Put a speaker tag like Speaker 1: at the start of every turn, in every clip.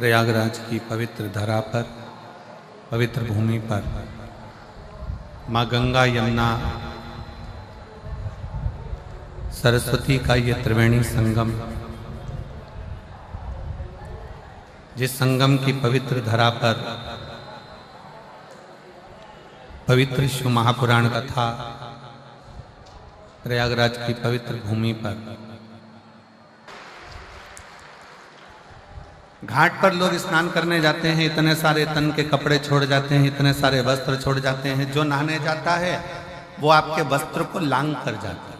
Speaker 1: प्रयागराज की पवित्र धरा पर, पवित्र भूमि पर माँ गंगा यमुना सरस्वती का ये त्रिवेणी संगम, जिस संगम की पवित्र धरा पर पवित्र शिव महापुराण कथा प्रयागराज की पवित्र भूमि पर घाट पर लोग स्नान करने जाते हैं। इतने सारे तन के कपड़े छोड़ जाते हैं, इतने सारे वस्त्र छोड़ जाते हैं। जो नहाने जाता है वो आपके वस्त्र को लांग कर जाता है।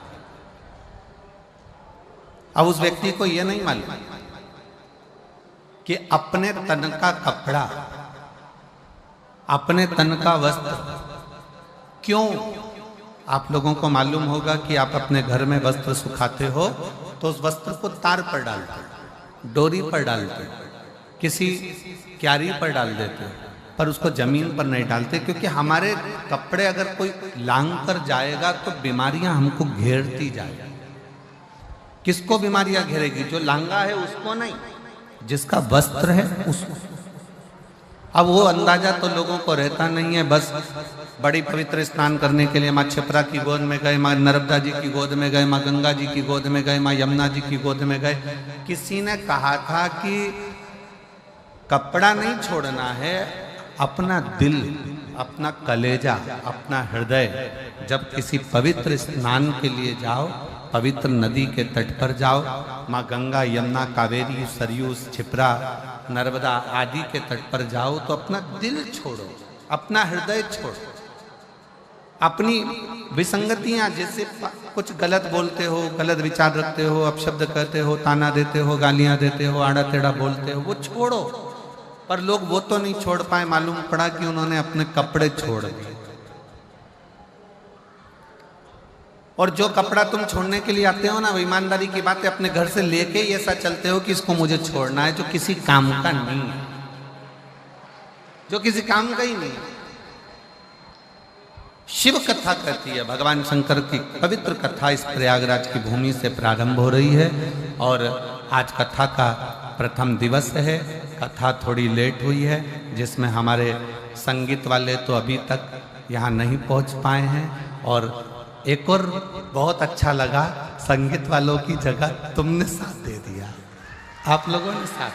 Speaker 1: अब उस व्यक्ति को यह नहीं मालूम कि अपने तन का कपड़ा, अपने तन का वस्त्र क्यों। आप लोगों को मालूम होगा कि आप अपने घर में वस्त्र सुखाते हो तो उस वस्त्र को तार पर डालते हो, डोरी पर डालते हो, किसी क्यारी पर डाल देते हो, पर उसको जमीन पर नहीं डालते, क्योंकि हमारे कपड़े अगर कोई लांग कर जाएगा तो बीमारियां हमको घेरती जाएगी। किसको बीमारियां घेरेगी? जो लांगा है उसको नहीं, जिसका वस्त्र है उसको। अब वो अंदाजा तो लोगों को रहता नहीं है। बस बड़ी पवित्र स्नान करने के लिए माँ क्षिप्रा की गोद में गए, माँ नर्मदा जी की गोद में गए, माँ गंगा जी की गोद में गए, माँ यमुना जी की गोद में गए। किसी ने कहा था कि कपड़ा नहीं छोड़ना है, अपना दिल, अपना कलेजा, अपना हृदय। जब किसी पवित्र स्नान के लिए जाओ, पवित्र नदी के तट पर जाओ, माँ गंगा यमुना कावेरी सरयू क्षिप्रा नर्मदा आदि के तट पर जाओ, तो अपना दिल छोड़ो, अपना हृदय छोड़ो, अपनी विसंगतियां, जैसे कुछ गलत बोलते हो, गलत विचार रखते हो, अपशब्द कहते हो, ताना देते हो, गालियां देते हो, आड़ा टेढ़ा बोलते हो, वो छोड़ो। पर लोग वो तो नहीं छोड़ पाए। मालूम पड़ा कि उन्होंने अपने कपड़े छोड़ दिए। और जो कपड़ा तुम छोड़ने के लिए आते हो ना, वो ईमानदारी की बात है, अपने घर से लेके ये ऐसा चलते हो कि इसको मुझे छोड़ना है, जो किसी काम का नहीं है, जो किसी काम का ही नहीं। शिव कथा कहती है, भगवान शंकर की पवित्र कथा इस प्रयागराज की भूमि से प्रारंभ हो रही है। और आज कथा का प्रथम दिवस है। कथा थोड़ी लेट हुई है, जिसमें हमारे संगीत वाले तो अभी तक यहाँ नहीं पहुँच पाए हैं। और एक और बहुत अच्छा लगा, संगीत वालों की जगह तुमने साथ दे दिया, आप लोगों ने साथ।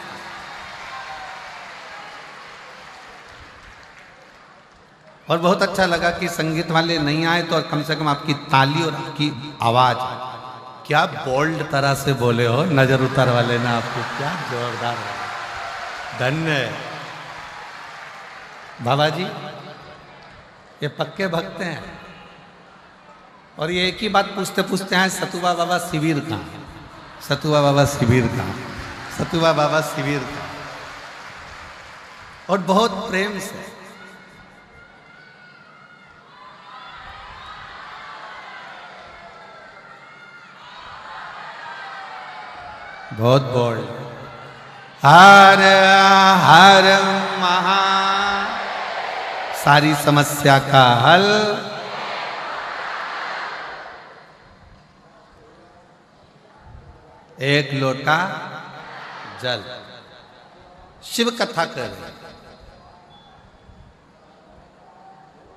Speaker 1: और बहुत अच्छा लगा कि संगीत वाले नहीं आए तो कम से कम आपकी ताली और आपकी आवाज, क्या बोल्ड तरह से बोले हो, नजर उतार वाले ना आपको, क्या जोरदार है। धन्य बाबा जी, ये पक्के भक्त हैं। और ये एक ही बात पूछते पूछते हैं, सतुबा बाबा शिविर का, सतुबा बाबा शिविर का, सतुबा बाबा शिविर का। और बहुत प्रेम से बहुत बोल, हर हर महा, सारी समस्या का हल। एक लोटा जल। शिव कथा कर रहे,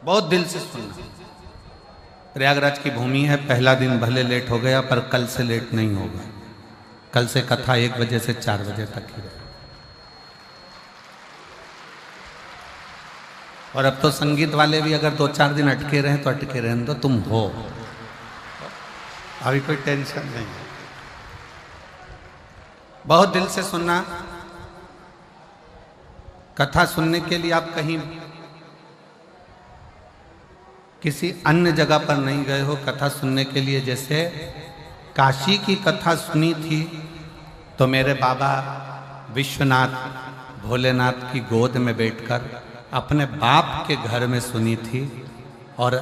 Speaker 1: बहुत दिल से सुनना। प्रयागराज की भूमि है। पहला दिन भले लेट हो गया, पर कल से लेट नहीं होगा। कल से कथा 1 बजे से 4 बजे तक ही। और अब तो संगीत वाले भी अगर 2-4 दिन अटके रहे तो अटके रहने दो, तुम हो, अभी कोई टेंशन नहीं। बहुत दिल से सुनना। कथा सुनने के लिए आप कहीं किसी अन्य जगह पर नहीं गए हो। कथा सुनने के लिए, जैसे काशी की कथा सुनी थी तो मेरे बाबा विश्वनाथ भोलेनाथ की गोद में बैठकर अपने बाप के घर में सुनी थी। और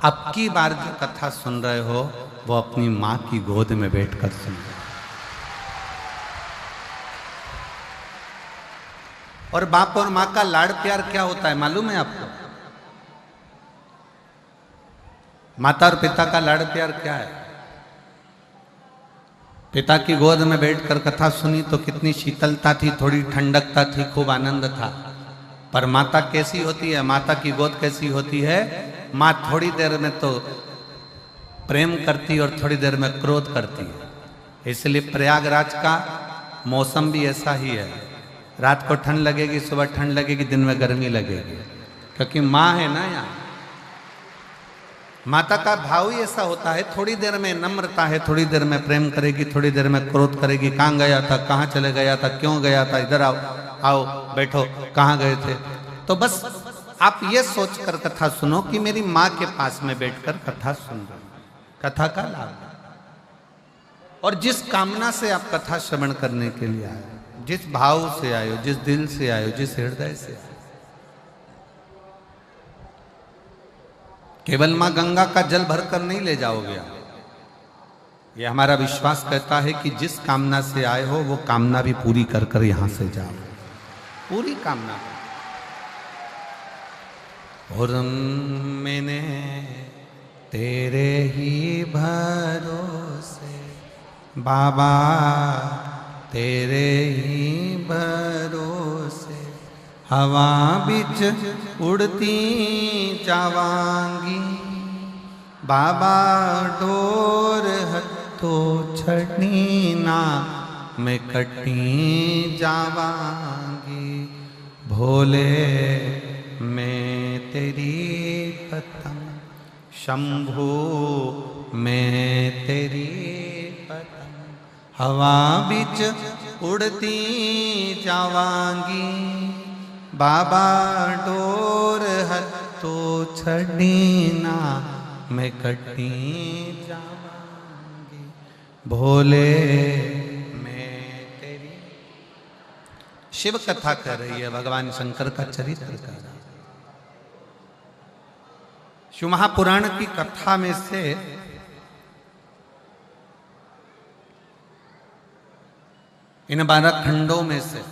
Speaker 1: अब की बार जो कथा सुन रहे हो वो अपनी माँ की गोद में बैठकर सुन रहे हो। और बाप और माँ का लाड़ प्यार क्या होता है मालूम है आपको? माता और पिता का लाड़ प्यार क्या है? पिता की गोद में बैठकर कथा सुनी तो कितनी शीतलता थी, थोड़ी ठंडकता थी, खूब आनंद था। पर माता कैसी होती है, माता की गोद कैसी होती है? माँ थोड़ी देर में तो प्रेम करती और थोड़ी देर में क्रोध करती है। इसलिए प्रयागराज का मौसम भी ऐसा ही है, रात को ठंड लगेगी, सुबह ठंड लगेगी, दिन में गर्मी लगेगी, क्योंकि माँ है ना यहाँ। माता का भाव ही ऐसा होता है, थोड़ी देर में नम्रता है, थोड़ी देर में प्रेम करेगी, थोड़ी देर में क्रोध करेगी। कहाँ गया था, कहाँ चले गया था, क्यों गया था, इधर आओ, आओ बैठो, कहाँ गए थे। तो बस आप ये सोचकर कथा सुनो कि मेरी माँ के पास में बैठकर कथा सुन रहे, कथा का लाभ। और जिस कामना से आप कथा श्रवण करने के लिए आए, जिस भाव से आए हो, जिस दिल से आए हो, जिस हृदय से आए, केवल मां गंगा का जल भरकर नहीं ले जाओगे आप। ये हमारा विश्वास कहता है कि जिस कामना से आए हो वो कामना भी पूरी कर कर यहां से जाओ, पूरी कामना। और मैंने तेरे ही भरोसे बाबा, तेरे ही भरोसे हवा बिच उड़ती जावांगी बाबा, डोर हथो छड़ी ना मैं कटी जावांगी। भोले मैं तेरी पतंग, शंभू मैं तेरी पतंग, हवा बिच उड़ती जावांगी बाबा, डोर हथो छड़ी ना मैं कटी जावांगी। भोले मैं तेरी। शिव कथा कर रही है, भगवान शंकर का चरित्र कर रहा है। शिव महापुराण की कथा में से इन 12 खंडों में से,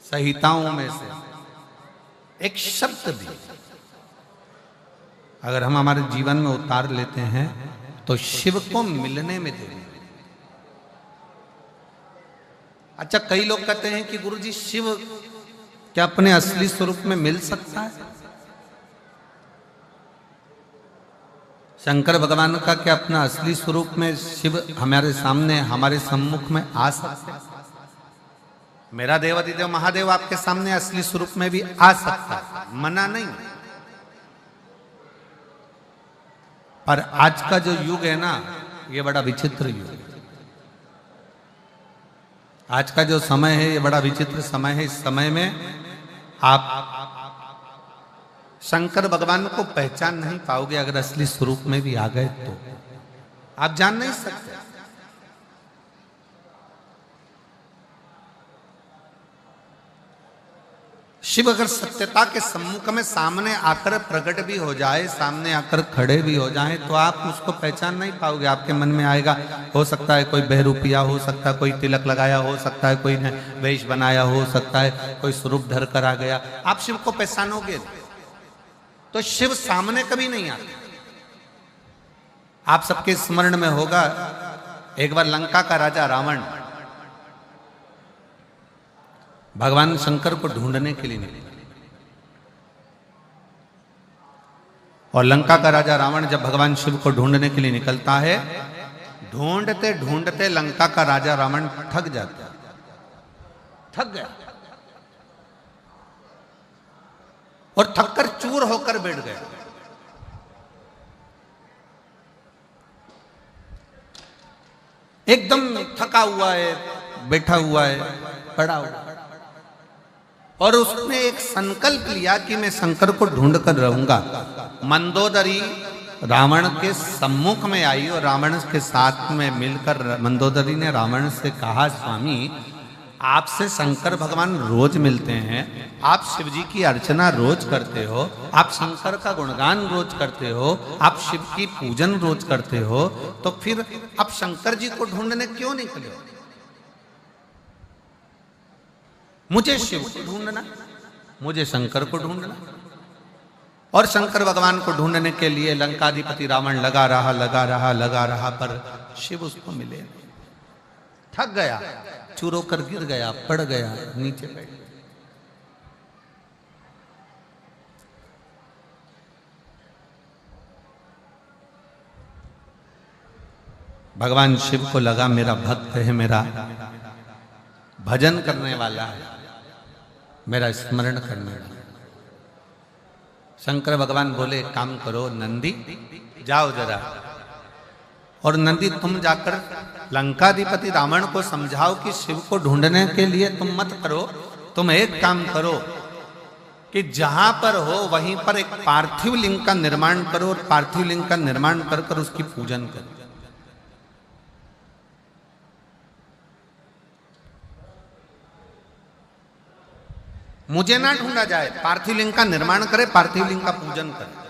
Speaker 1: संहिताओं में से एक शब्द भी अगर हम हमारे जीवन में उतार लेते हैं तो शिव को मिलने में देरी। अच्छा, कई लोग कहते हैं कि गुरुजी शिव क्या अपने असली स्वरूप में मिल सकता है? शंकर भगवान का क्या अपना असली स्वरूप में शिव हमारे सामने, हमारे सम्मुख में आ सकते हैं? मेरा देवाधिदेव महादेव आपके सामने असली स्वरूप में भी आ सकता है, मना नहीं। पर आज का जो युग है ना, ये बड़ा विचित्र युग है। आज का जो समय है ये बड़ा विचित्र समय है। इस समय में आप शंकर भगवान को पहचान नहीं पाओगे। अगर असली स्वरूप में भी आ गए तो आप जान नहीं सकते। शिव अगर सत्यता के सम्मुख में सामने आकर प्रकट भी हो जाए, सामने आकर खड़े भी हो जाए, तो आप उसको पहचान नहीं पाओगे। आपके मन में आएगा, हो सकता है कोई बहरूपिया, हो सकता है कोई तिलक लगाया, हो सकता है कोई ने वेश बनाया, हो सकता है कोई स्वरूप धर कर आ गया। आप शिव को पहचानोगे तो शिव सामने कभी नहीं आते। आप सबके स्मरण में होगा, एक बार लंका का राजा रावण भगवान शंकर को ढूंढने के लिए निकला। और लंका का राजा रावण जब भगवान शिव को ढूंढने के लिए निकलता है, ढूंढते ढूंढते लंका का राजा रावण थक जाता है, थक गया और थककर चूर होकर बैठ गया। एकदम थका हुआ है, बैठा हुआ है, पड़ा हुआ, और उसने एक संकल्प लिया कि मैं शंकर को ढूंढ कर रहूंगा। मंदोदरी रावण के सम्मुख में आई और रावण के साथ में मिलकर मंदोदरी ने रावण से कहा, स्वामी आपसे शंकर भगवान रोज मिलते हैं, आप शिव जी की अर्चना रोज करते हो, आप शंकर का गुणगान रोज करते हो, आप शिव की पूजन रोज करते हो, तो फिर आप शंकर जी को ढूंढने क्यों निकले? मुझे शिव को ढूंढना, मुझे शंकर को ढूंढना। और शंकर भगवान को ढूंढने के लिए लंकाधिपति रावण लगा रहा, पर शिव उसको मिले नहीं। थक गया, चूर होकर गिर गया, पड़ गया, नीचे बैठ गया। भगवान शिव को लगा मेरा भक्त है, मेरा भजन करने वाला है, मेरा स्मरण करने वाला। शंकर भगवान बोले काम करो नंदी, जाओ जरा, और नंदी तुम जाकर लंकाधिपति रावण को समझाओ कि शिव को ढूंढने के लिए तुम मत करो, तुम एक काम करो कि जहां पर हो वहीं पर एक पार्थिव लिंग का निर्माण करो, और पार्थिव लिंग का निर्माण कर कर उसकी पूजन करो। मुझे ना ढूंढा जाए, पार्थिव लिंग का निर्माण करे, पार्थिव लिंग का पूजन करे,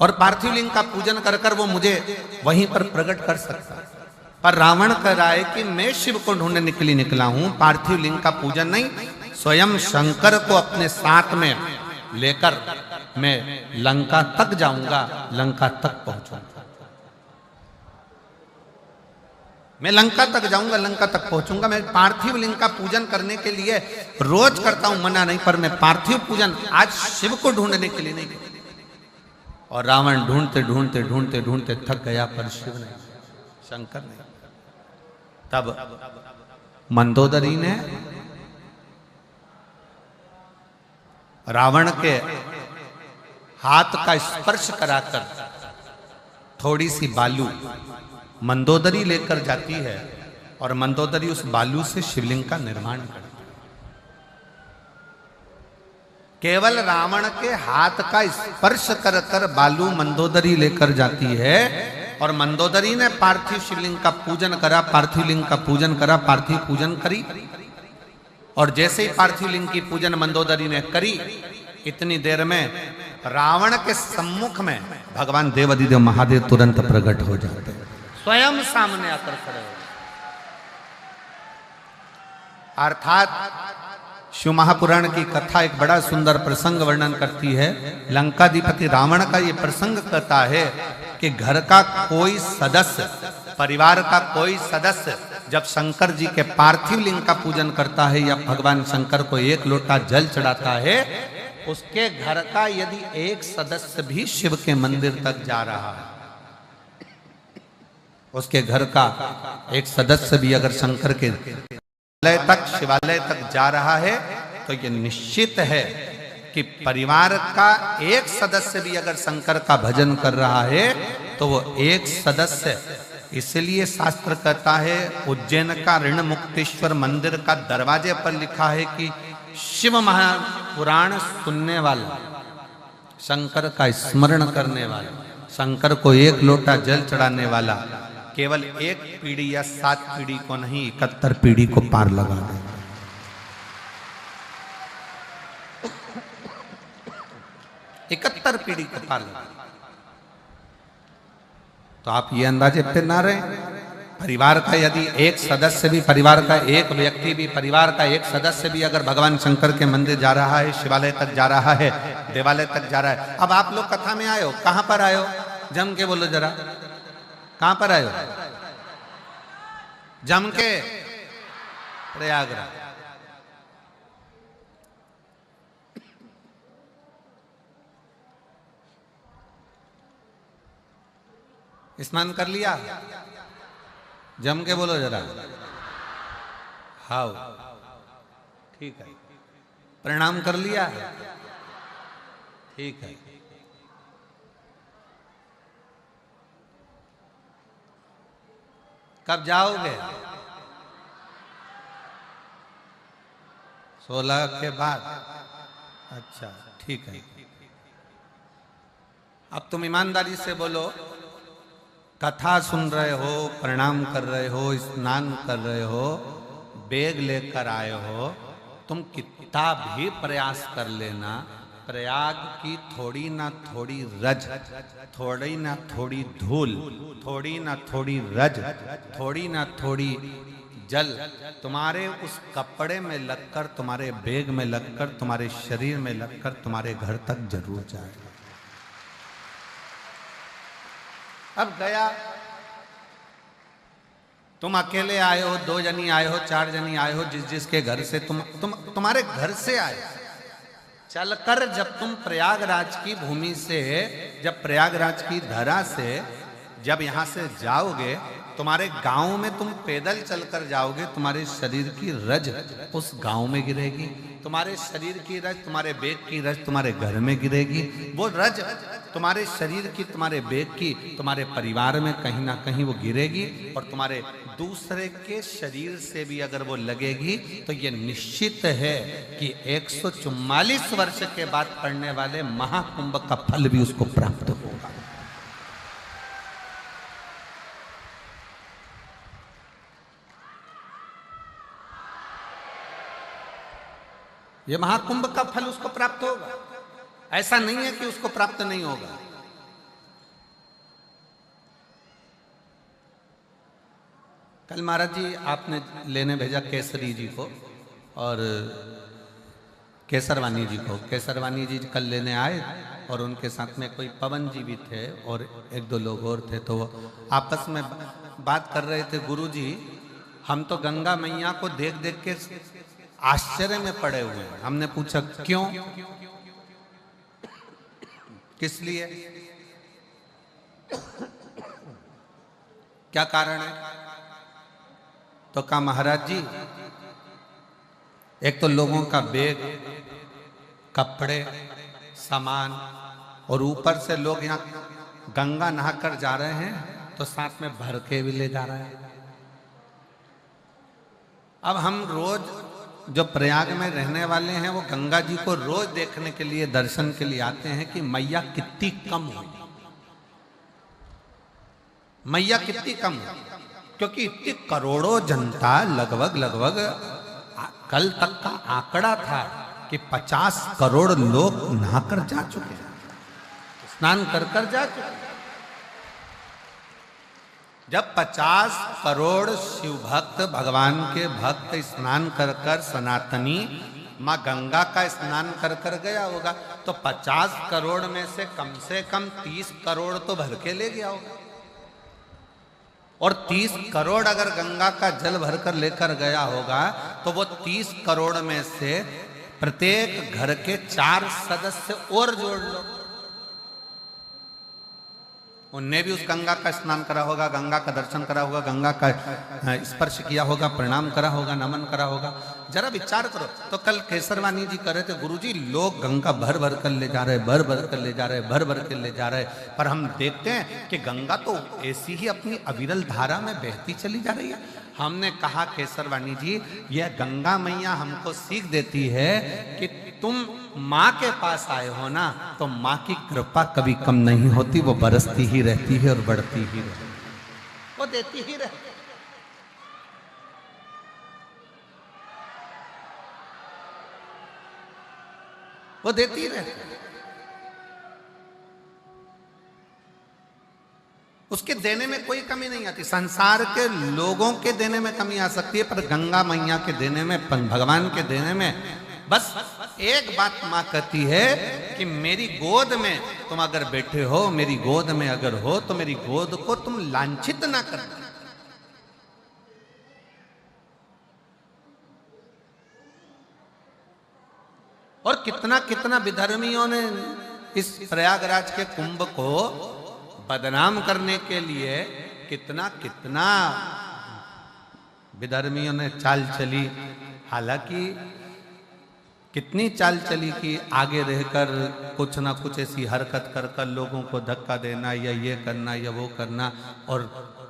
Speaker 1: और पार्थिव लिंग का पूजन कर कर वो मुझे वहीं पर प्रकट कर सकता है। पर रावण कह रहा है कि मैं शिव को ढूंढने के लिए निकला हूं, पार्थिव लिंग का पूजन नहीं, स्वयं शंकर को अपने साथ में लेकर मैं लंका तक जाऊंगा, लंका तक पहुंचूंगा, मैं लंका तक जाऊंगा, लंका तक पहुंचूंगा। मैं पार्थिव लिंग का पूजन करने के लिए रोज करता हूं, मना नहीं, पर मैं पार्थिव पूजन आज शिव को ढूंढने के लिए नहीं करता। और रावण ढूंढते ढूंढते ढूंढते ढूंढते थक गया, पर शिव नहीं, शंकर नहीं। तब मंदोदरी ने रावण के हाथ का स्पर्श कराकर थोड़ी सी बालू मंदोदरी लेकर जाती है, और मंदोदरी उस बालू से शिवलिंग का निर्माण करती है। केवल रावण के हाथ का स्पर्श कर कर बालू मंदोदरी लेकर जाती है, और मंदोदरी ने पार्थिव शिवलिंग का पूजन करा, पार्थिव लिंग का पूजन करा, पार्थिव पूजन करी। और जैसे ही पार्थिव लिंग की पूजन मंदोदरी ने करी, इतनी देर में रावण के सम्मुख में भगवान देवाधिदेव महादेव तुरंत प्रकट हो जाते हैं, स्वयं सामने आकर खड़े हो। अर्थात शिव महापुराण की कथा एक बड़ा सुंदर प्रसंग वर्णन करती है। लंकाधिपति रावण का ये प्रसंग कहता है कि घर का कोई सदस्य, परिवार का कोई सदस्य जब शंकर जी के पार्थिव लिंग का पूजन करता है या भगवान शंकर को एक लोटा जल चढ़ाता है, उसके घर का यदि एक सदस्य भी शिव के मंदिर तक जा रहा है, उसके घर का एक सदस्य भी अगर शंकर के शिवालय तक जा रहा है, तो ये निश्चित है कि परिवार का एक सदस्य भी अगर शंकर का भजन कर रहा है, तो वो एक सदस्य, इसलिए शास्त्र कहता है उज्जैन का ऋण मुक्तेश्वर मंदिर का दरवाजे पर लिखा है कि शिव महापुराण सुनने वाला, शंकर का स्मरण करने वाला, शंकर को एक लोटा जल चढ़ाने वाला केवल एक पीढ़ी या 7 पीढ़ी को नहीं, 71 पीढ़ी को पार लगा दे। 71 पीढ़ी को पार लगा। तो आप ये अंदाजे पे ना रहे, परिवार का यदि एक सदस्य भी, परिवार का एक व्यक्ति भी, परिवार का एक सदस्य भी अगर भगवान शंकर के मंदिर जा रहा है, शिवालय तक जा रहा है, देवालय तक जा रहा है। अब आप लोग कथा में आए हो, कहां पर आए हो? जम के बोलो जरा, कहां पर आए हो? जम के प्रयागराज। स्नान कर लिया? जम के बोलो जरा। हाउ, ठीक है। प्रणाम कर लिया? ठीक है। कब जाओगे? 16 के बाद। अच्छा, ठीक है। अब तुम ईमानदारी से बोलो, कथा सुन रहे हो, प्रणाम कर रहे हो, स्नान कर रहे हो, बैग लेकर आए हो, तुम कितना भी प्रयास कर लेना, प्रयाग की थोड़ी ना थोड़ी रज, थोड़ी ना थोड़ी धूल, थोड़ी ना थोड़ी रज, थोड़ी ना थोड़ी जल तुम्हारे उस कपड़े में लगकर, तुम्हारे बैग में लगकर, तुम्हारे शरीर में लगकर तुम्हारे घर तक जरूर जाएगा। अब गया, तुम अकेले आए हो, 2 जनी आए हो, 4 जनी आए हो, जिसके घर से तुम्हारे घर से आए, चलकर जब तुम प्रयागराज की भूमि से, जब प्रयागराज की धरा से जब यहां से जाओगे, तुम्हारे गांव में तुम पैदल चलकर जाओगे, तुम्हारे शरीर की रज उस गांव में गिरेगी, तुम्हारे शरीर की रज, तुम्हारे बैग की रज तुम्हारे घर में गिरेगी। वो रज तुम्हारे शरीर की, तुम्हारे बैग की, तुम्हारे परिवार में कहीं ना कहीं वो गिरेगी, और तुम्हारे दूसरे के शरीर से भी अगर वो लगेगी तो ये निश्चित है कि 144 वर्ष के बाद पड़ने वाले महाकुंभ का फल भी उसको प्राप्त होगा। ये महाकुंभ का फल उसको प्राप्त होगा, ऐसा नहीं है कि उसको प्राप्त नहीं होगा। कल महाराज जी आपने लेने भेजा केसरी जी को और केसरवानी जी को। केसरवानी जी कल लेने आए और उनके साथ में कोई पवन जी भी थे और 1-2 लोग और थे। तो वो आपस में बात कर रहे थे, गुरु जी हम तो गंगा मैया को देख देख के आश्चर्य में पड़े हुए हैं। हमने पूछा क्यों, किस लिए, क्या कारण है? तो कहा महाराज जी, एक तो लोगों का बैग, कपड़े, सामान, और ऊपर से लोग यहाँ गंगा नहाकर जा रहे हैं तो साथ में भर के भी ले जा रहे हैं। अब हम रोज जो प्रयाग में रहने वाले हैं वो गंगा जी को रोज देखने के लिए, दर्शन के लिए आते हैं कि मैया कितनी कम हुई, मैया कितनी कम हुई, क्योंकि इतनी करोड़ों जनता, लगभग कल तक का आंकड़ा था कि 50 करोड़ लोग नहाकर जा चुके हैं, स्नान कर जा चुके हैं। जब 50 करोड़ शिव भक्त, भगवान के भक्त स्नान कर सनातनी माँ गंगा का स्नान कर गया होगा, तो 50 करोड़ में से कम 30 करोड़ तो भर के ले गया होगा। और 30 करोड़ अगर गंगा का जल भरकर लेकर गया होगा तो वो 30 करोड़ में से प्रत्येक घर के 4 सदस्य और जोड़ लो, उनने भी उस गंगा का स्नान करा होगा, गंगा का दर्शन करा होगा, गंगा का स्पर्श किया होगा, प्रणाम करा होगा, नमन करा होगा। जरा विचार करो। तो कल केसरवानी जी कह रहे थे, गुरुजी लोग गंगा भर भर कर ले जा रहे, भर भर कर ले जा रहे, भर भर कर ले जा रहे, पर हम देखते हैं कि गंगा तो ऐसी ही अपनी अविरल धारा में बहती चली जा रही है। हमने कहा केसरवानी जी, यह गंगा मैया हमको सीख देती है कि तुम माँ के पास आए हो ना, तो माँ की कृपा कभी कम नहीं होती, वो बरसती ही रहती है और बढ़ती ही रहती है, वो देती ही रहती है। वो देती ही रहती है, उसके देने में कोई कमी नहीं आती। संसार के लोगों के देने में कमी आ सकती है, पर गंगा मैया के देने में, भगवान के देने में बस एक बात माँ कहती है कि मेरी गोद में तुम अगर बैठे हो, मेरी गोद में अगर हो, तो मेरी गोद को तुम लांछित ना करना। और कितना कितना विधर्मियों ने इस प्रयागराज के कुंभ को बदनाम करने के लिए कितना कितना विधर्मियों ने चाल चली। हालांकि कितनी चाल चली कि आगे रहकर कुछ ना कुछ ऐसी हरकत कर लोगों को धक्का देना या ये करना या वो करना, और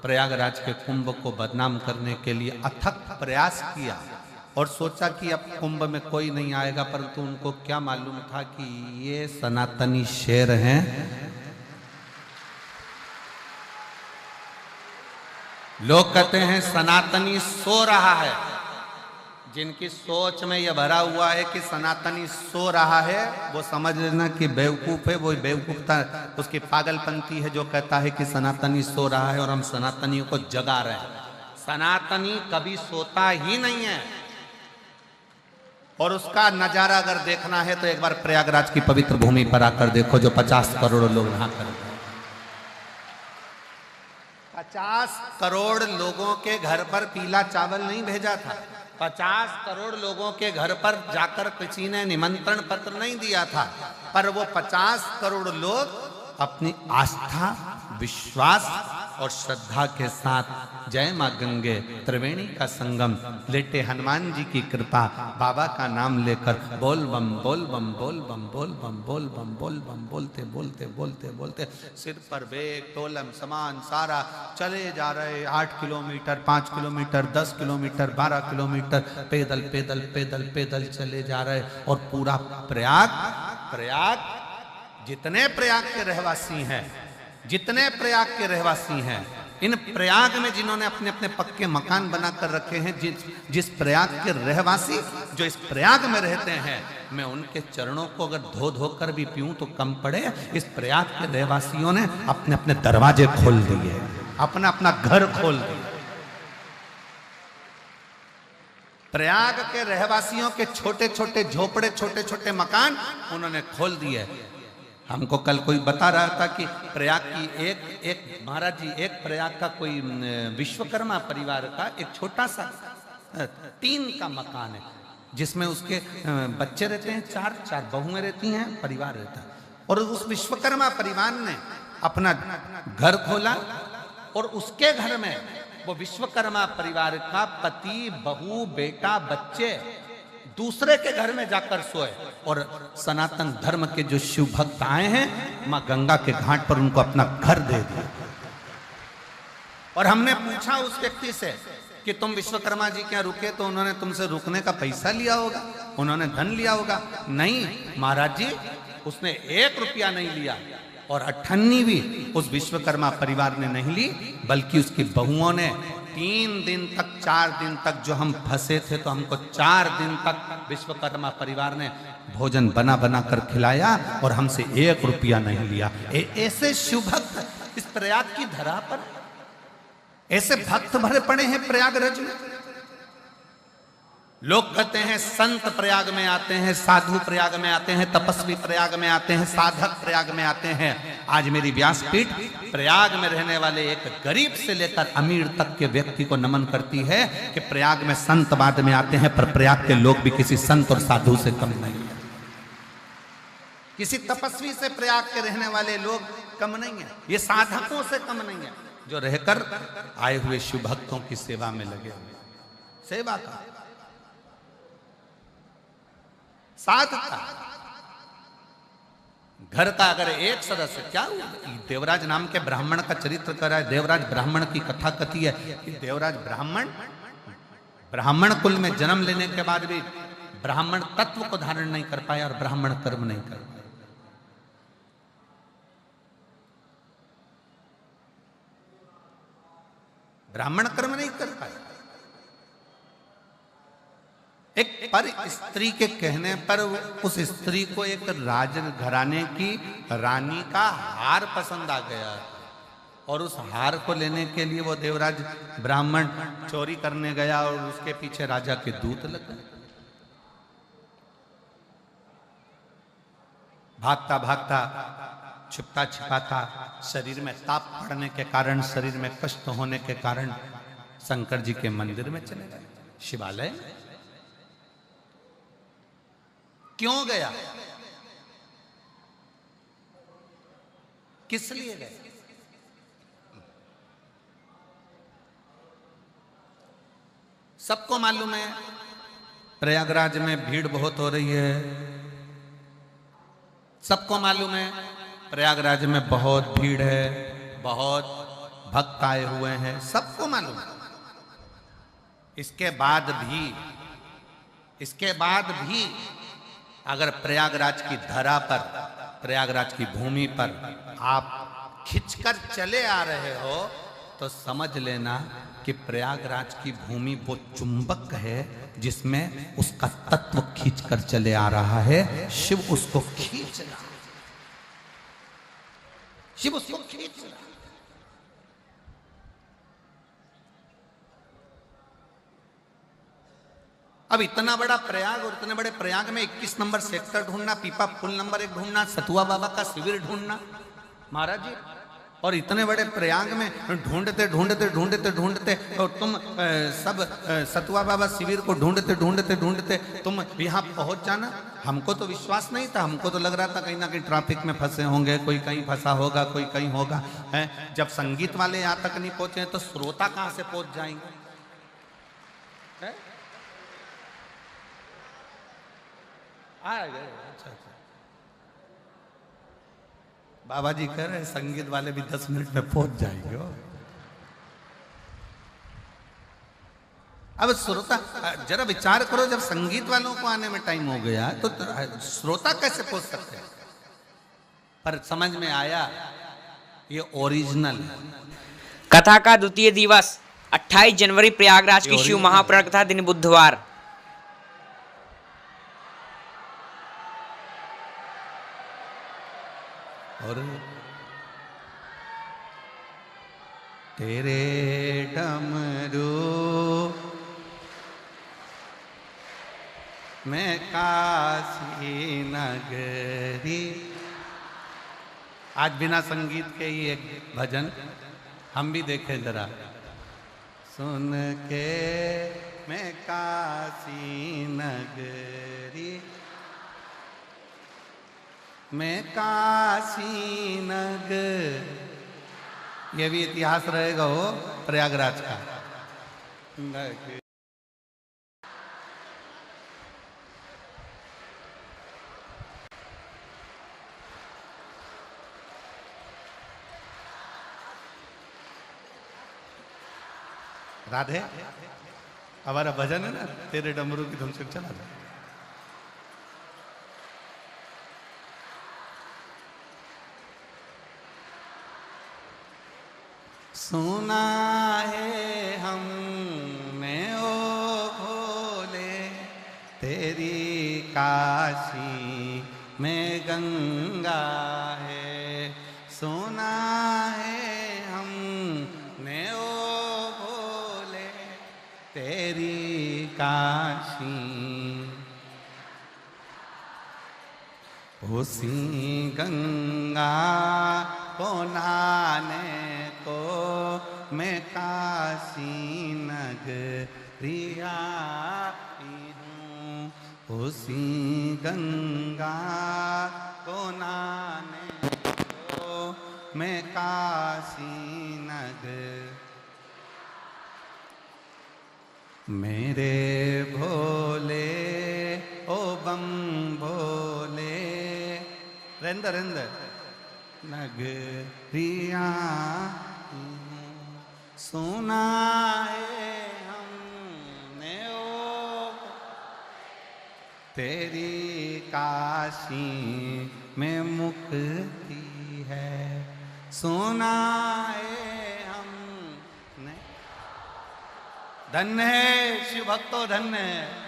Speaker 1: प्रयागराज के कुंभ को बदनाम करने के लिए अथक प्रयास किया और सोचा कि अब कुंभ में कोई नहीं आएगा। परंतु उनको क्या मालूम था कि ये सनातनी शेर हैं, लोग कहते हैं सनातनी सो रहा है। जिनकी सोच में यह भरा हुआ है कि सनातनी सो रहा है, वो समझ लेना कि बेवकूफ है। वो बेवकूफता उसकी पागलपंती है जो कहता है कि सनातनी सो रहा है और हम सनातनियों को जगा रहे हैं। सनातनी कभी सोता ही नहीं है। और उसका नजारा अगर देखना है तो एक बार प्रयागराज की पवित्र भूमि पर आकर देखो, जो 50 करोड़ लोग नहा कर 50 करोड़ लोगों के घर पर पीला चावल नहीं भेजा था। 50 करोड़ लोगों के घर पर जाकर किसी ने निमंत्रण पत्र नहीं दिया था, पर वो 50 करोड़ लोग अपनी आस्था, विश्वास और श्रद्धा के साथ जय मां गंगे, त्रिवेणी का संगम, लेटे हनुमान जी की कृपा, बाबा का नाम लेकर बोल बम बोल बम बोल बम बोल बम बोल बम बोल बम बोलते बोलते बोलते बोलते सिर पर बेग, तोलम, सामान सारा चले जा रहे। 8 किलोमीटर, 5 किलोमीटर, 10 किलोमीटर, 12 किलोमीटर पैदल पैदल पैदल पैदल चले जा रहे। और पूरा प्रयाग जितने प्रयाग के रहवासी हैं, जितने प्रयाग के रहवासी हैं, इन प्रयाग में जिन्होंने अपने अपने पक्के मकान बनाकर रखे हैं, जिस प्रयाग के रहवासी जो इस प्रयाग में रहते हैं, मैं उनके चरणों को अगर धो धो कर भी पीऊं तो कम पड़े। इस प्रयाग के रहवासियों ने अपने अपने दरवाजे खोल दिए, अपना अपना घर खोल दिया। प्रयाग के रहवासियों के छोटे छोटे झोपड़े, छोटे छोटे मकान उन्होंने खोल दिए। हमको कल कोई बता रहा था कि प्रयाग की एक महाराज जी, एक प्रयाग का कोई विश्वकर्मा परिवार का एक छोटा सा टीन का मकान है, जिसमें उसके बच्चे रहते हैं, 4 बहुएं रहती हैं, परिवार रहता है। और उस विश्वकर्मा परिवार ने अपना घर खोला और उसके घर में वो विश्वकर्मा परिवार का पति, बहू, बेटा, बच्चे दूसरे के घर में जाकर सोए। और सनातन धर्म के जो शिव भक्त आए हैं, मां गंगा के घाट पर उनको अपना घर दे दिया। और हमने पूछा उस व्यक्ति से कि तुम विश्वकर्मा जी क्या रुके, तो उन्होंने तुमसे रुकने का पैसा लिया होगा, उन्होंने धन लिया होगा। नहीं महाराज जी, उसने 1 रुपया नहीं लिया। और अठन्नी भी उस विश्वकर्मा परिवार ने नहीं ली, बल्कि उसकी बहुओं ने 3 दिन तक, 4 दिन तक, जो हम फंसे थे तो हमको 4 दिन तक विश्वकर्मा परिवार ने भोजन बना बना कर खिलाया और हमसे 1 रुपया नहीं लिया। ऐसे शिव भक्त इस प्रयाग की धरा पर, ऐसे भक्त भरे पड़े हैं प्रयागराज में। लोग कहते हैं संत प्रयाग में आते हैं, साधु प्रयाग में आते हैं, तपस्वी प्रयाग में आते हैं, साधक प्रयाग में आते हैं। आज मेरी व्यासपीठ प्रयाग में रहने वाले एक गरीब से लेकर अमीर तक के व्यक्ति को नमन करती है कि प्रयाग में संत बाद में आते हैं, पर प्रयाग के लोग भी किसी संत और साधु से कम नहीं है। किसी तपस्वी से प्रयाग के रहने वाले लोग कम नहीं है, ये साधकों से कम नहीं है, जो रहकर आए हुए शिव भक्तों की सेवा में लगे हुए। सेवा का साधता, घर का अगर एक सदस्य, क्या देवराज नाम के ब्राह्मण का चरित्र कर रहा है। देवराज ब्राह्मण की कथा कथी है कि देवराज ब्राह्मण कुल में जन्म लेने के बाद भी ब्राह्मण तत्व को धारण नहीं कर पाया और ब्राह्मण कर्म नहीं कर पाया। ब्राह्मण कर्म नहीं कर पाया। एक पर स्त्री के कहने पर उस स्त्री को एक राज घराने की रानी का हार पसंद आ गया और उस हार को लेने के लिए वो देवराज ब्राह्मण चोरी करने गया और उसके पीछे राजा के दूत लग गए। भागता भागता, छिपता छिपाता, शरीर में ताप पड़ने के कारण, शरीर में कष्ट होने के कारण शंकर जी के मंदिर में चले गए, शिवालय। क्यों गया, किस लिए गए? सबको मालूम है प्रयागराज में भीड़ बहुत हो रही है। सबको मालूम है प्रयागराज में बहुत भीड़ है, बहुत भक्त आए हुए हैं, सबको मालूम है। इसके बाद भी अगर प्रयागराज की धरा पर, प्रयागराज की भूमि पर आप खिंचकर चले आ रहे हो तो समझ लेना कि प्रयागराज की भूमि वो चुंबक है जिसमें उसका तत्व खींचकर चले आ रहा है। शिव उसको खींच रहा है, शिव उसको खींच रहा है। अब इतना बड़ा प्रयाग और इतने बड़े प्रयाग में 21 नंबर सेक्टर ढूंढना, पीपा पुल नंबर 1 ढूंढना, सतुआ बाबा का शिविर ढूंढना महाराज जी, और इतने बड़े प्रयाग में ढूंढते ढूंढते ढूंढते ढूंढते और तुम सब सतुआ बाबा शिविर को ढूंढते ढूंढते ढूंढते तुम यहाँ पहुंच जाना। हमको तो विश्वास नहीं था, हमको तो लग रहा था कहीं ना कहीं ट्रैफिक में फंसे होंगे, कोई कहीं फंसा होगा, कोई कहीं होगा है। जब संगीत वाले यहाँ तक नहीं पहुंचे तो श्रोता कहाँ से पहुंच जाएंगे है? आ गए। अच्छा अच्छा, बाबा जी कह रहे संगीत वाले भी 10 मिनट में पहुंच जाएंगे। अब श्रोता जरा विचार करो, जब संगीत वालों को आने में टाइम हो गया तो श्रोता कैसे पहुंच सकते हैं? पर समझ में आया ये ओरिजिनल
Speaker 2: कथा का द्वितीय दिवस 28 जनवरी प्रयागराज की शिव महापुराण कथा, दिन बुधवार।
Speaker 1: और तेरे डमरू में काशी नगरी। आज बिना संगीत के ही एक भजन हम भी देखें जरा। सुन के मैं काशी नगरी, मैं काशी नगर, ये भी इतिहास रहेगा वो प्रयागराज का। राधे हमारा भजन है ना, तेरे डमरू की धुन से चला दो। सुना है हमने ओ भोले तेरी काशी में गंगा है। सुना है हमने ओ भोले तेरी काशी, उसी गंगा को नहाने को मैं काशी नगरी आई हूँ। उसी गंगा को नहाने को मैं काशी नगर। मेरे भोले ओ बम भोले रेंदर रेंदर नगरिया सुना है हमने ओ तेरी काशी में मुक्ति है। सुना है हमने, धन्य है शिव भक्तो धन्य है।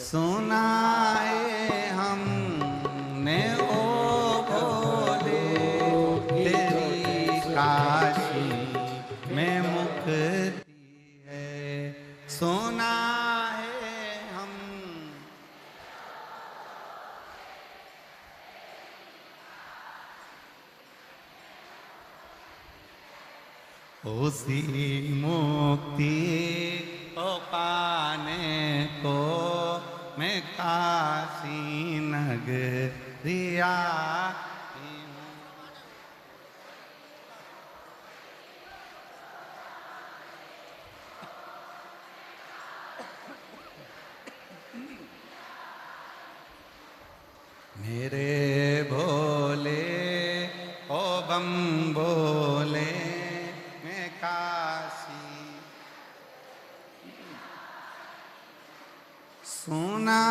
Speaker 1: सुना है हमने ओ भोले तेरी काशी में मुक्ति है। सुना है हम, उसी मुक्ति को पाने को मैं काशी नगरिया मेरे भोले ओ बम भोले मैं काशी। सुना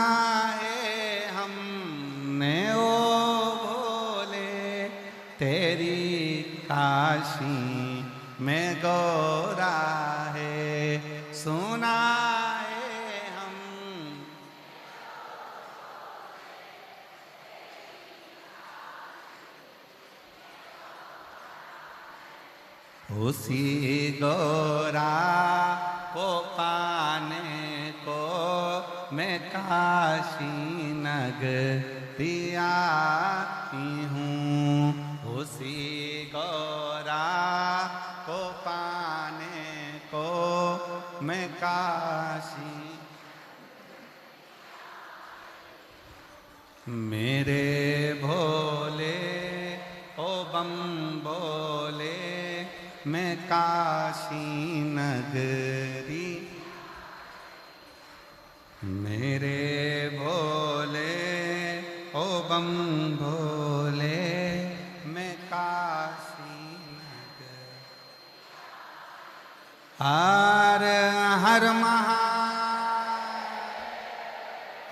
Speaker 1: है हमने ओ भोले तेरी काशी में गौरा है। सुना है हम, उसी गौरा को पाने को मैं काशी नगरी आई हूँ। उसी गौरा को पाने को मैं काशी। मेरे भोले ओ बम बोले मैं काशी नगरी। मेरे भोले ओ बम भोले मैं काशी नगरी। हर हर महा।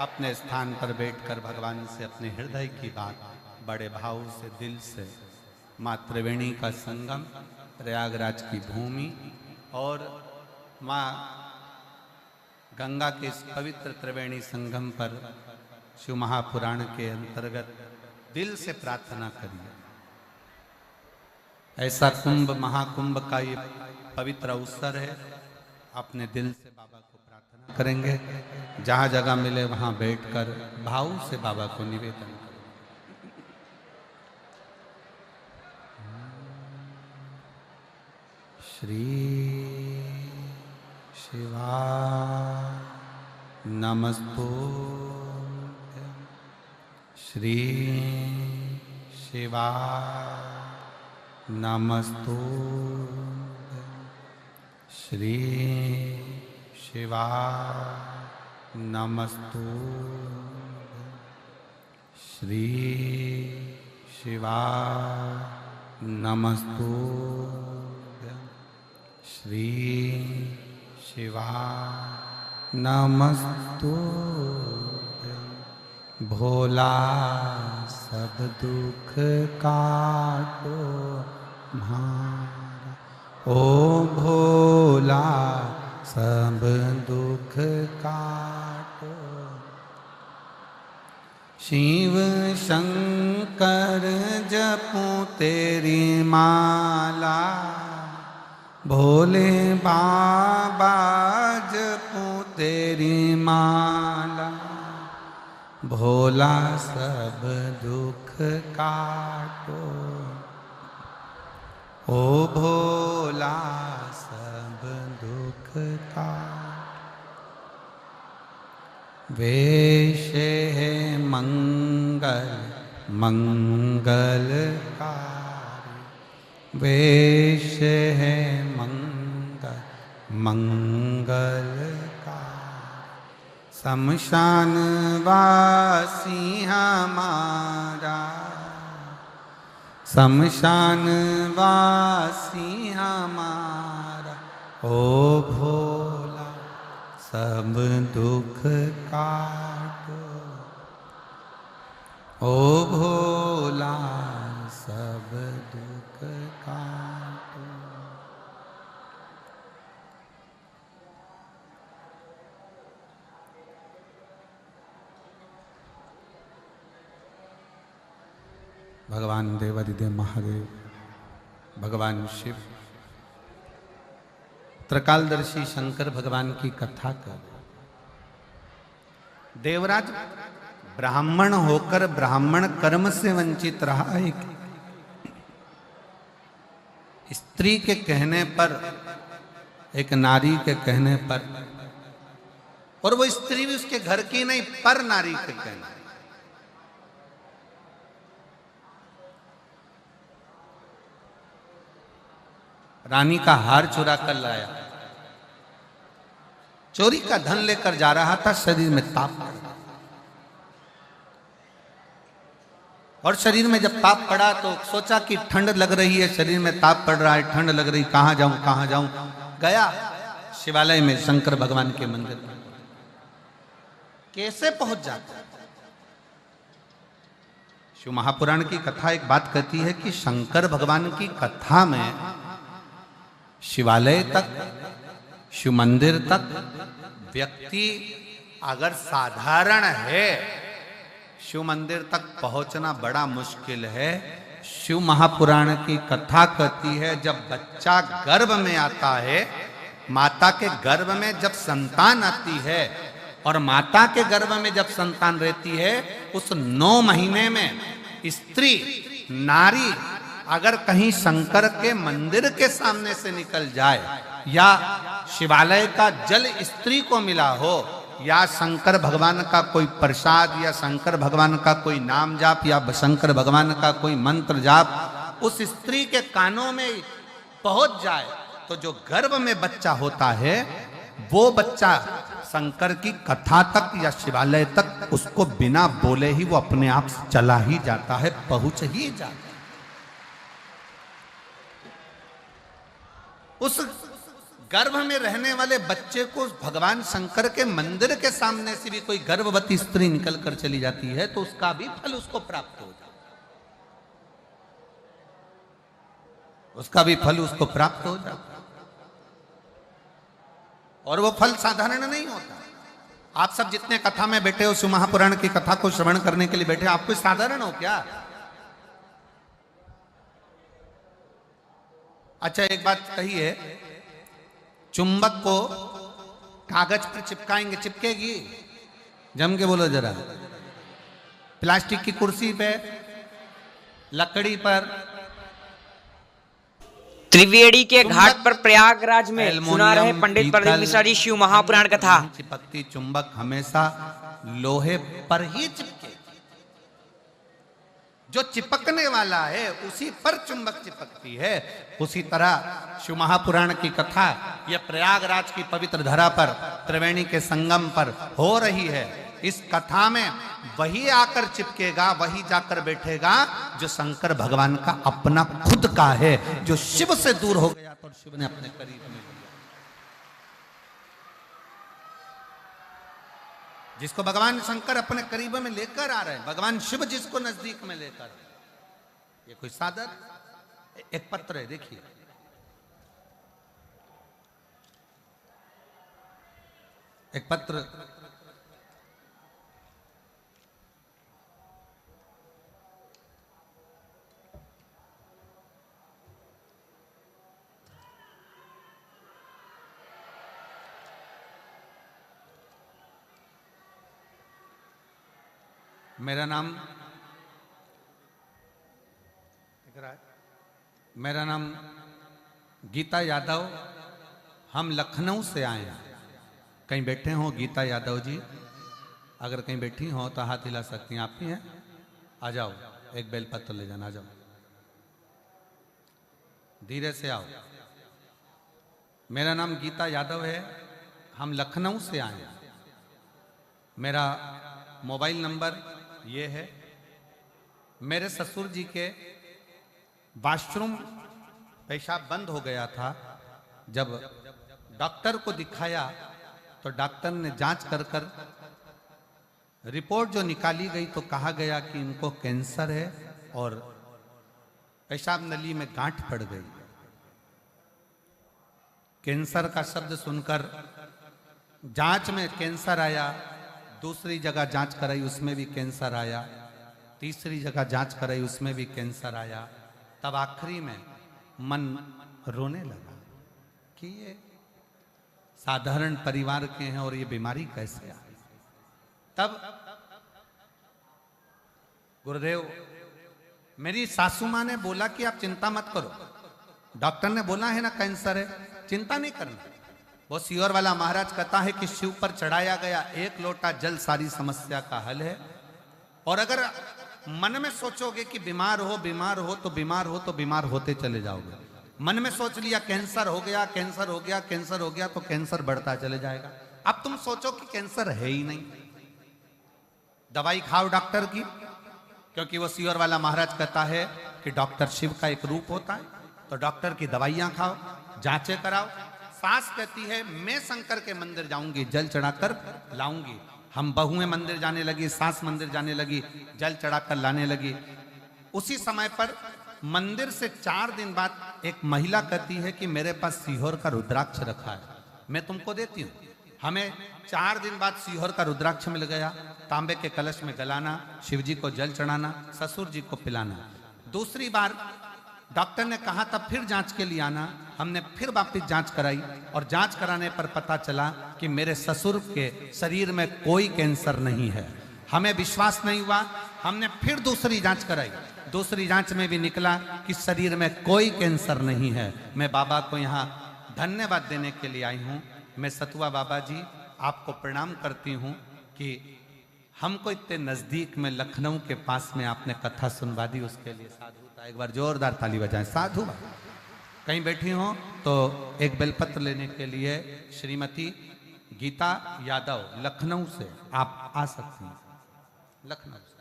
Speaker 1: अपने स्थान पर बैठकर भगवान से अपने हृदय की बात बड़े भाव से दिल से, माँ त्रिवेणी का संगम, प्रयागराज की भूमि और माँ गंगा के इस पवित्र त्रिवेणी संगम पर शिव महापुराण के अंतर्गत दिल से प्रार्थना करिए। ऐसा कुंभ महाकुंभ का ये पवित्र अवसर है। अपने दिल से बाबा को प्रार्थना करेंगे। जहाँ जगह मिले वहाँ बैठकर भाव से बाबा को निवेदन करें। श्री शिवा नमस्तुभ्यं। श्री शिवा नमस्तुभ्यं। श्री शिवा नमस्तुभ्यं। श्री शिवा नमस्तुभ्यं। श्री शिवा नमस्तुभ्यं। भोला सब दुख काटो म्हारा। ओ भोला सब दुख काटो। शिव शंकर जपूं तेरी माला। भोले बाबा जपूं तेरी माला। भोला सब दुख काटो। ओ भोला सब दुख काटो। वेश है मंगल मंगलकारी। वेश है मंगल मंगलकारी। शमशान वासी हमारा। शमशान वासी हमारा। ओ भोला सब दुख काटो। ओ भोला सब दुख काटो। भगवान देवादिदेव महादेव, भगवान शिव, त्रिकालदर्शी शंकर भगवान की कथा कर। देवराज ब्राह्मण होकर ब्राह्मण कर्म से वंचित रहा। एक स्त्री के कहने पर, एक नारी के कहने पर, और वो स्त्री भी उसके घर की नहीं, पर नारी के कहने, रानी का हार चुरा कर लाया। चोरी का धन लेकर जा रहा था। शरीर में ताप पड़ा, और शरीर में जब ताप पड़ा तो सोचा कि ठंड लग रही है, शरीर में ताप पड़ रहा है, ठंड लग रही, कहां जाऊं कहां जाऊं। गया शिवालय में शंकर भगवान के मंदिर में। कैसे पहुंच जाता? शिव महापुराण की कथा एक बात कहती है कि शंकर भगवान की कथा में शिवालय तक, शिव मंदिर तक व्यक्ति अगर साधारण है, शिव मंदिर तक पहुंचना बड़ा मुश्किल है। शिव महापुराण की कथा कहती है, जब बच्चा गर्भ में आता है, माता के गर्भ में जब संतान आती है और माता के गर्भ में जब संतान रहती है, उस 9 महीने में स्त्री नारी अगर कहीं शंकर के मंदिर के सामने से निकल जाए, या शिवालय का जल स्त्री को मिला हो, या शंकर भगवान का कोई प्रसाद, या शंकर भगवान का कोई नाम जाप, या शंकर भगवान का कोई मंत्र जाप उस स्त्री के कानों में पहुंच जाए, तो जो गर्भ में बच्चा होता है वो बच्चा शंकर की कथा तक या शिवालय तक उसको बिना बोले ही वो अपने आप चला ही जाता है, पहुंच ही जाता है। उस गर्भ में रहने वाले बच्चे को भगवान शंकर के मंदिर के सामने से भी कोई गर्भवती स्त्री निकल कर चली जाती है तो उसका भी फल उसको प्राप्त हो जाता है, उसका भी फल उसको प्राप्त हो जाता है। और वो फल साधारण नहीं होता। आप सब जितने कथा में बैठे हो, शिव महापुराण की कथा को श्रवण करने के लिए बैठे, आप कोई साधारण हो क्या? अच्छा, एक बात कही है, चुंबक को कागज पर चिपकाएंगे, चिपकेगी? जम के बोलो जरा। प्लास्टिक की कुर्सी पे, लकड़ी पर,
Speaker 2: त्रिवेणी के घाट पर प्रयागराज में सुना रहे पंडित प्रदीप मिश्रा जी शिव महापुराण कथा।
Speaker 1: चिपकती चुंबक हमेशा लोहे पर ही चिपके, जो चिपकने वाला है उसी पर चुंबक चिपकती है। उसी तरह शिव महापुराण की कथा यह प्रयागराज की पवित्र धरा पर, त्रिवेणी के संगम पर हो रही है। इस कथा में वही आकर चिपकेगा, वही जाकर बैठेगा जो शंकर भगवान का अपना खुद का है, जो शिव से दूर हो गया तो शिव ने अपने करीब में लिया, जिसको भगवान शंकर अपने करीब में लेकर आ रहे हैं, भगवान शिव जिसको नजदीक में लेकर आ रहे हैं। ये कोई सादर एक पत्र है, देखिए, एक पत्र मेरा नाम गीता यादव, हम लखनऊ से आए हैं। कहीं बैठे हो गीता यादव जी? अगर कहीं बैठी हो तो हाथ हिला सकती हैं। आप ही हैं? आ जाओ, एक बेलपत्र ले जाना, आ जाओ, धीरे से आओ। मेरा नाम गीता यादव है, हम लखनऊ से आए हैं। मेरा मोबाइल नंबर ये है। मेरे ससुर जी के वॉशरूम पेशाब बंद हो गया था। जब डॉक्टर को दिखाया तो डॉक्टर ने जांच कर रिपोर्ट जो निकाली गई तो कहा गया कि इनको कैंसर है और पेशाब नली में गांठ पड़ गई। कैंसर का शब्द सुनकर जांच में कैंसर आया, दूसरी जगह जांच कराई उसमें भी कैंसर आया, तीसरी जगह जांच कराई उसमें भी कैंसर आया। तब आखिरी में मन रोने लगा कि ये साधारण परिवार के हैं और ये बीमारी कैसे आई। तब गुरुदेव, मेरी सासू माँ ने बोला कि आप चिंता मत करो, डॉक्टर ने बोला है ना कैंसर है, चिंता नहीं करना। वो सियोर वाला महाराज कहता है कि शिव पर चढ़ाया गया एक लोटा जल सारी समस्या का हल है। और अगर मन में सोचोगे कि बीमार हो तो बीमार होते चले जाओगे। मन में सोच लिया कैंसर हो गया, कैंसर हो गया, कैंसर हो गया, तो कैंसर बढ़ता चले जाएगा। अब तुम सोचो कि कैंसर है ही नहीं, दवाई खाओ डॉक्टर की, क्योंकि वो सियोर वाला महाराज कहता है कि डॉक्टर शिव का एक रूप होता है। तो डॉक्टर की दवाइयां खाओ, जांचें कराओ। सास कहती है मैं शंकर के मंदिर जाऊंगी, जल चढ़ाकर लाऊंगी। हम बहुएं मंदिर जाने लगी, सास मंदिर जाने लगी, जल चढ़ाकर लाने लगी। उसी समय पर मंदिर से 4 दिन बाद एक महिला कहती है कि मेरे पास सीहोर का रुद्राक्ष रखा है, मैं तुमको देती हूँ। हमें 4 दिन बाद सीहोर का रुद्राक्ष मिल गया। तांबे के कलश में गलाना, शिव जी को जल चढ़ाना, ससुर जी को पिलाना। दूसरी बार डॉक्टर ने कहा तब फिर जांच के लिए आना। हमने फिर वापस जांच कराई और जांच कराने पर पता चला कि मेरे ससुर के शरीर में कोई कैंसर नहीं है। हमें विश्वास नहीं हुआ, हमने फिर दूसरी जांच कराई। दूसरी जांच में भी निकला कि शरीर में कोई कैंसर नहीं है। मैं बाबा को यहाँ धन्यवाद देने के लिए आई हूँ। मैं सतुआ बाबा जी आपको प्रणाम करती हूँ कि हमको इतने नजदीक में लखनऊ के पास में आपने कथा सुनवा दी, उसके लिए साधुता। एक बार जोरदार ताली बजाएं। साधु कहीं बैठी हो तो एक बेलपत्र लेने के लिए श्रीमती गीता यादव लखनऊ से आप आ सकती हैं। लखनऊ से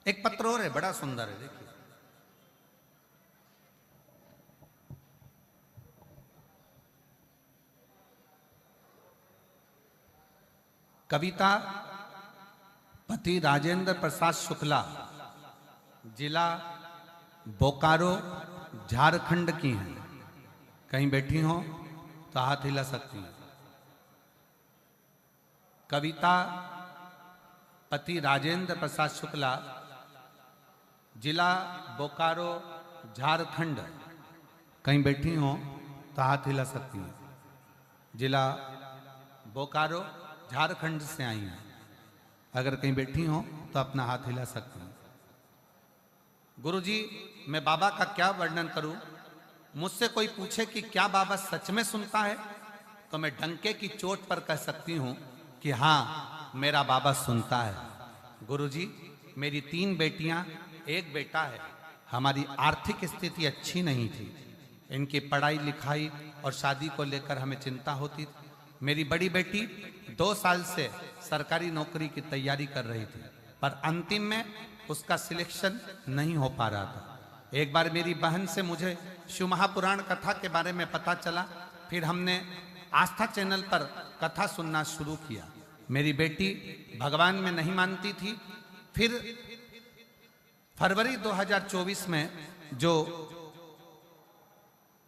Speaker 1: एक पत्र और है, बड़ा सुंदर है, देखिए। कविता पति राजेंद्र प्रसाद शुक्ला, जिला बोकारो झारखंड की हैं। कहीं बैठी हो तो हाथ हिला सकती हैं। कविता पति राजेंद्र प्रसाद शुक्ला, जिला बोकारो झारखंड। कहीं बैठी हो तो हाथ हिला सकती हैं। जिला बोकारो झारखंड से आई हैं। अगर कहीं बैठी हो तो अपना हाथ हिला सकती हैं। गुरुजी, मैं बाबा का क्या वर्णन करूं? मुझसे कोई पूछे कि क्या बाबा सच में सुनता है, तो मैं डंके की चोट पर कह सकती हूं कि हाँ, मेरा बाबा सुनता है। गुरुजी, मेरी 3 बेटियां, 1 बेटा है। हमारी आर्थिक स्थिति अच्छी नहीं थी। इनकी पढ़ाई लिखाई और शादी को लेकर हमें चिंता होती थी। मेरी बड़ी बेटी 2 साल से सरकारी नौकरी की तैयारी कर रही थी, पर अंतिम में उसका सिलेक्शन नहीं हो पा रहा था। एक बार मेरी बहन से मुझे शिव महापुराण कथा के बारे में पता चला। फिर हमने आस्था चैनल पर कथा सुनना शुरू किया। मेरी बेटी भगवान में नहीं मानती थी। फिर फरवरी 2024 में जो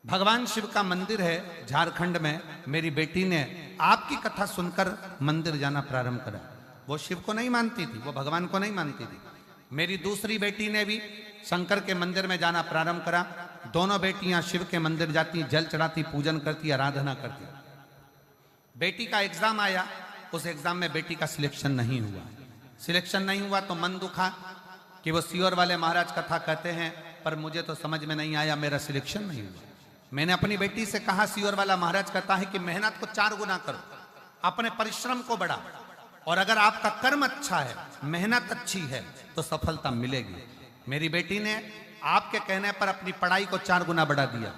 Speaker 1: भगवान शिव का मंदिर है झारखंड में, मेरी बेटी ने आपकी कथा सुनकर मंदिर जाना प्रारंभ करा। वो शिव को नहीं मानती थी, वो भगवान को नहीं मानती थी। मेरी दूसरी बेटी ने भी शंकर के मंदिर में जाना प्रारंभ करा। दोनों बेटियां शिव के मंदिर जाती, जल चढ़ाती, पूजन करती, आराधना करती। बेटी का एग्जाम आया, उस एग्जाम में बेटी का सिलेक्शन नहीं हुआ। सिलेक्शन नहीं हुआ तो मन दुखा कि वो सियोर वाले महाराज कथा कहते हैं, पर मुझे तो समझ में नहीं आया, मेरा सिलेक्शन नहीं हुआ। मैंने अपनी बेटी से कहा, सियोर वाला महाराज कहता है कि मेहनत को 4 गुना करो, अपने परिश्रम को बढ़ा, और अगर आपका कर्म अच्छा है, मेहनत अच्छी है, तो सफलता मिलेगी। मेरी बेटी ने आपके कहने पर अपनी पढ़ाई को 4 गुना बढ़ा दिया,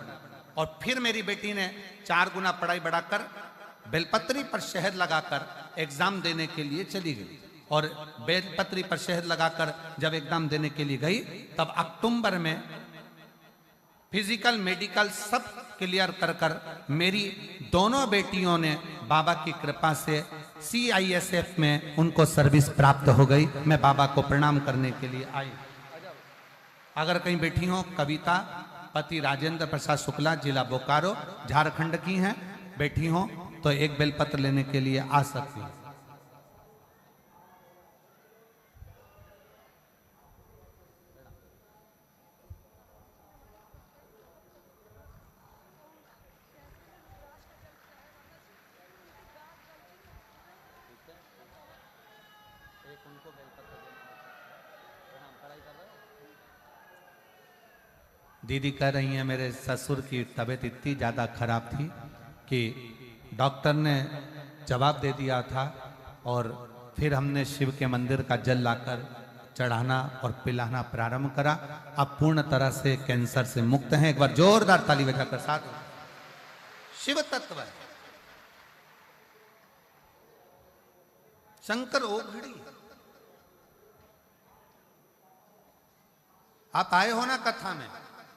Speaker 1: और फिर मेरी बेटी ने 4 गुना पढ़ाई बढ़ाकर बेलपत्री पर शहद लगाकर एग्जाम देने के लिए चली गई। और बेलपत्री पर शहद लगाकर जब एग्जाम देने के लिए गई, तब अक्टूबर में फिजिकल मेडिकल सब क्लियर कर मेरी दोनों बेटियों ने बाबा की कृपा से CISF में उनको सर्विस प्राप्त हो गई। मैं बाबा को प्रणाम करने के लिए आई। अगर कहीं बैठी हो, कविता पति राजेंद्र प्रसाद शुक्ला, जिला बोकारो झारखंड की हैं, बैठी हो तो एक बेलपत्र लेने के लिए आ सकती हैं। दीदी कह रही हैं मेरे ससुर की तबीयत इतनी ज़्यादा खराब थी कि डॉक्टर ने जवाब दे दिया था, और फिर हमने शिव के मंदिर का जल लाकर चढ़ाना और पिलाना प्रारंभ करा। अब पूर्ण तरह से कैंसर से मुक्त हैं। एक बार जोरदार ताली बजाकर साथ। शिव तत्व है, शंकर ओघड़ी। आप आए हो ना कथा में,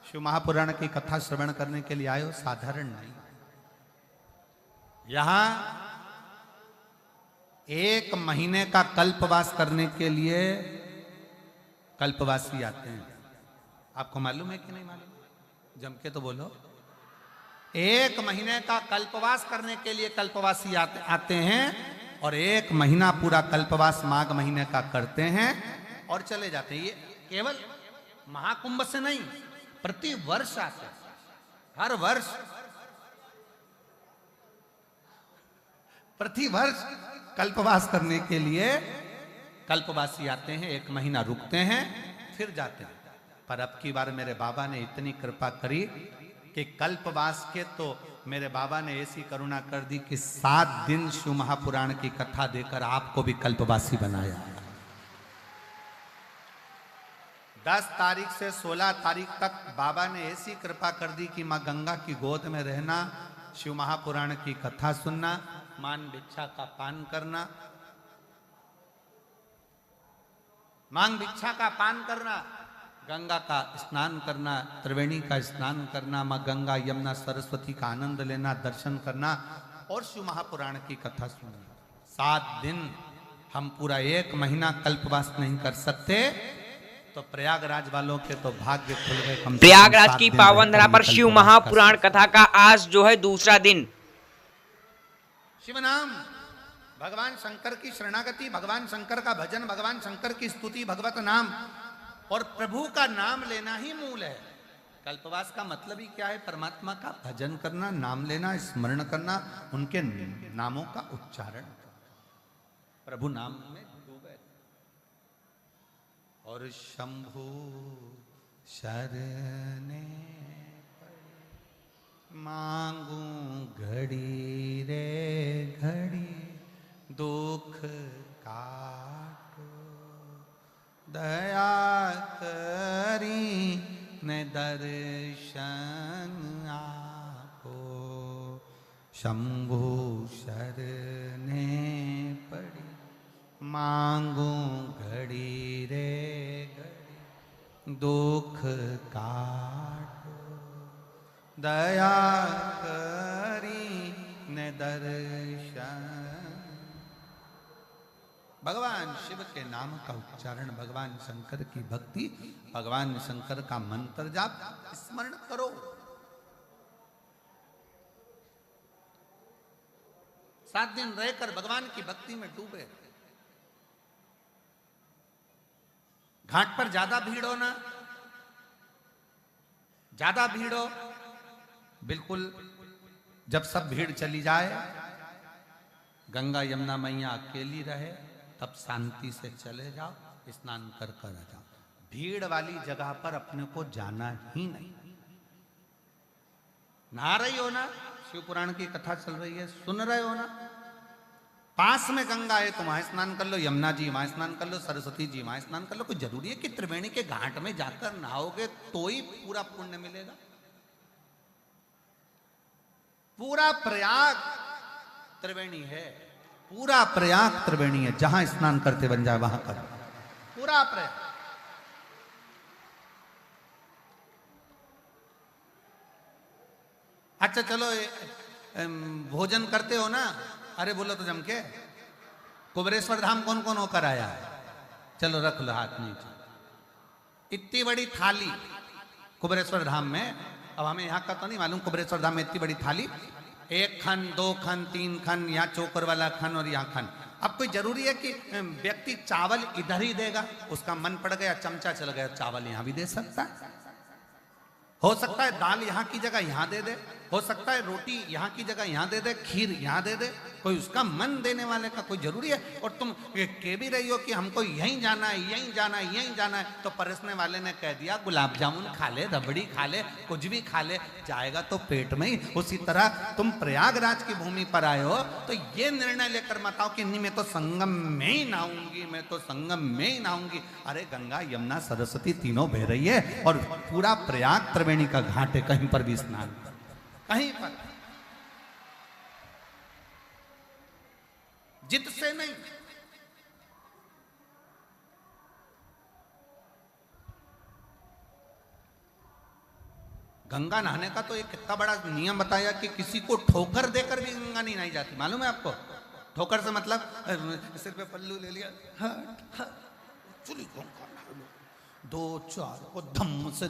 Speaker 1: शिव महापुराण की कथा श्रवण करने के लिए आए हो, साधारण नहीं। यहां 1 महीने का कल्पवास करने के लिए कल्पवासी आते हैं। आपको मालूम है कि नहीं मालूम? जम के तो बोलो। 1 महीने का कल्पवास करने के लिए कल्पवासी आते हैं, और 1 महीना पूरा कल्पवास माघ महीने का करते हैं और चले जाते हैं। ये केवल महाकुंभ से नहीं, प्रति वर्ष आते हैं, हर वर्ष, प्रति वर्ष कल्पवास करने के लिए कल्पवासी आते हैं, 1 महीना रुकते हैं, फिर जाते हैं। पर अब की बार मेरे बाबा ने इतनी कृपा करी कि कल्पवास के तो मेरे बाबा ने ऐसी करुणा कर दी कि 7 दिन शिव महापुराण की कथा देकर आपको भी कल्पवासी बनाया। 10 तारीख से 16 तारीख तक बाबा ने ऐसी कृपा कर दी कि माँ गंगा की गोद में रहना, शिव महापुराण की कथा सुनना, मान भिक्षा का पान करना, मांग भिक्षा का पान करना, गंगा का स्नान करना, त्रिवेणी का स्नान करना, माँ गंगा यमुना सरस्वती का आनंद लेना, दर्शन करना और शिव महापुराण की कथा सुनना। 7 दिन हम पूरा 1 महीना कल्पवास नहीं कर सकते, तो प्रयागराज वालों के तो भाग्य खुल गए।
Speaker 2: प्रयागराज की पावन धरा पर शिव महापुराण कथा का आज जो है दूसरा दिन।
Speaker 1: शिव नाम, भगवान शंकर की शरणागति, भगवान शंकर का भजन, भगवान शंकर की स्तुति, भगवत नाम और प्रभु का नाम लेना ही मूल है। कल्पवास का मतलब ही क्या है? परमात्मा का भजन करना, नाम लेना, स्मरण करना, उनके नामों का उच्चारण करना, प्रभु नाम में डूबे। और शंभु शरणे मांगू घड़ी रे घड़ी, दुख काटो दया करी ने दर्शन आपो। शंभु शरणे पड़ी मांगू घड़ी रे घड़ी, दुख काटो दया करी ने दर्शन। भगवान शिव के नाम का उच्चारण, भगवान शंकर की भक्ति, भगवान शंकर का मंत्र जाप, स्मरण करो। सात दिन रहकर भगवान की भक्ति में डूबे। घाट पर ज्यादा भीड़ हो ना, ज्यादा भीड़ हो, बिल्कुल जब सब भीड़ चली जाए, गंगा यमुना मैया अकेली रहे, तब शांति से चले जाओ, स्नान कर कर आ जाओ। भीड़ वाली जगह पर अपने को जाना ही नहीं। नहा रही हो ना, शिव पुराण की कथा चल रही है, सुन रहे हो ना, पास में गंगा है तो वहां स्नान कर लो, यमुना जी वहां स्नान कर लो, सरस्वती जी वहां स्नान कर लो। कोई जरूरी है कि त्रिवेणी के घाट में जाकर नहाओगे तो ही पूरा पुण्य मिलेगा? पूरा प्रयाग त्रिवेणी है, पूरा प्रयाग त्रिवेणी है, जहां स्नान करते बन जाए वहां करो, पूरा प्रयाग। अच्छा चलो, भोजन करते हो ना, अरे बोलो तो जम के, कुबेरेश्वर धाम कौन कौन होकर आया है? चलो रख लो हाथ नीचे। इतनी बड़ी थाली कुबेरेश्वर धाम में, अब हमें यहाँ का तो नहीं मालूम, कुबेरेश्वर धाम में इतनी बड़ी थाली, 1 खन 2 खन 3 खन, यहाँ चोकर वाला खन और यहाँ खन। अब कोई जरूरी है कि व्यक्ति चावल इधर ही देगा? उसका मन पड़ गया, चमचा चल गया, चावल यहाँ भी दे सकता है। हो सकता है दाल यहाँ की जगह यहाँ दे दे, हो सकता है रोटी यहाँ की जगह यहाँ दे दे, खीर यहाँ दे दे। कोई उसका मन देने वाले का कोई जरूरी है? और तुम कह भी रही हो कि हमको यहीं जाना है, यहीं जाना है, यहीं जाना है, तो परोसने वाले ने कह दिया गुलाब जामुन खा ले, रबड़ी खा ले, कुछ भी खा ले, जाएगा तो पेट में ही। उसी तरह तुम प्रयागराज की भूमि पर आए हो तो ये निर्णय लेकर मत आओ कि नहीं मैं तो संगम में ही नहाऊंगी, मैं तो संगम में ही नहाऊंगी। अरे गंगा यमुना सरस्वती तीनों बह रही है और पूरा प्रयाग त्रिवेणी का घाट है, कहीं पर भी स्नान, कहीं पर जिद से नहीं। गंगा नहाने का तो एक कितना बड़ा नियम बताया कि किसी को ठोकर देकर भी गंगा नहीं नहाई जाती, मालूम है आपको? ठोकर से मतलब सिर पे पल्लू ले लिया, चुली गंगा 2-4 को धम्म से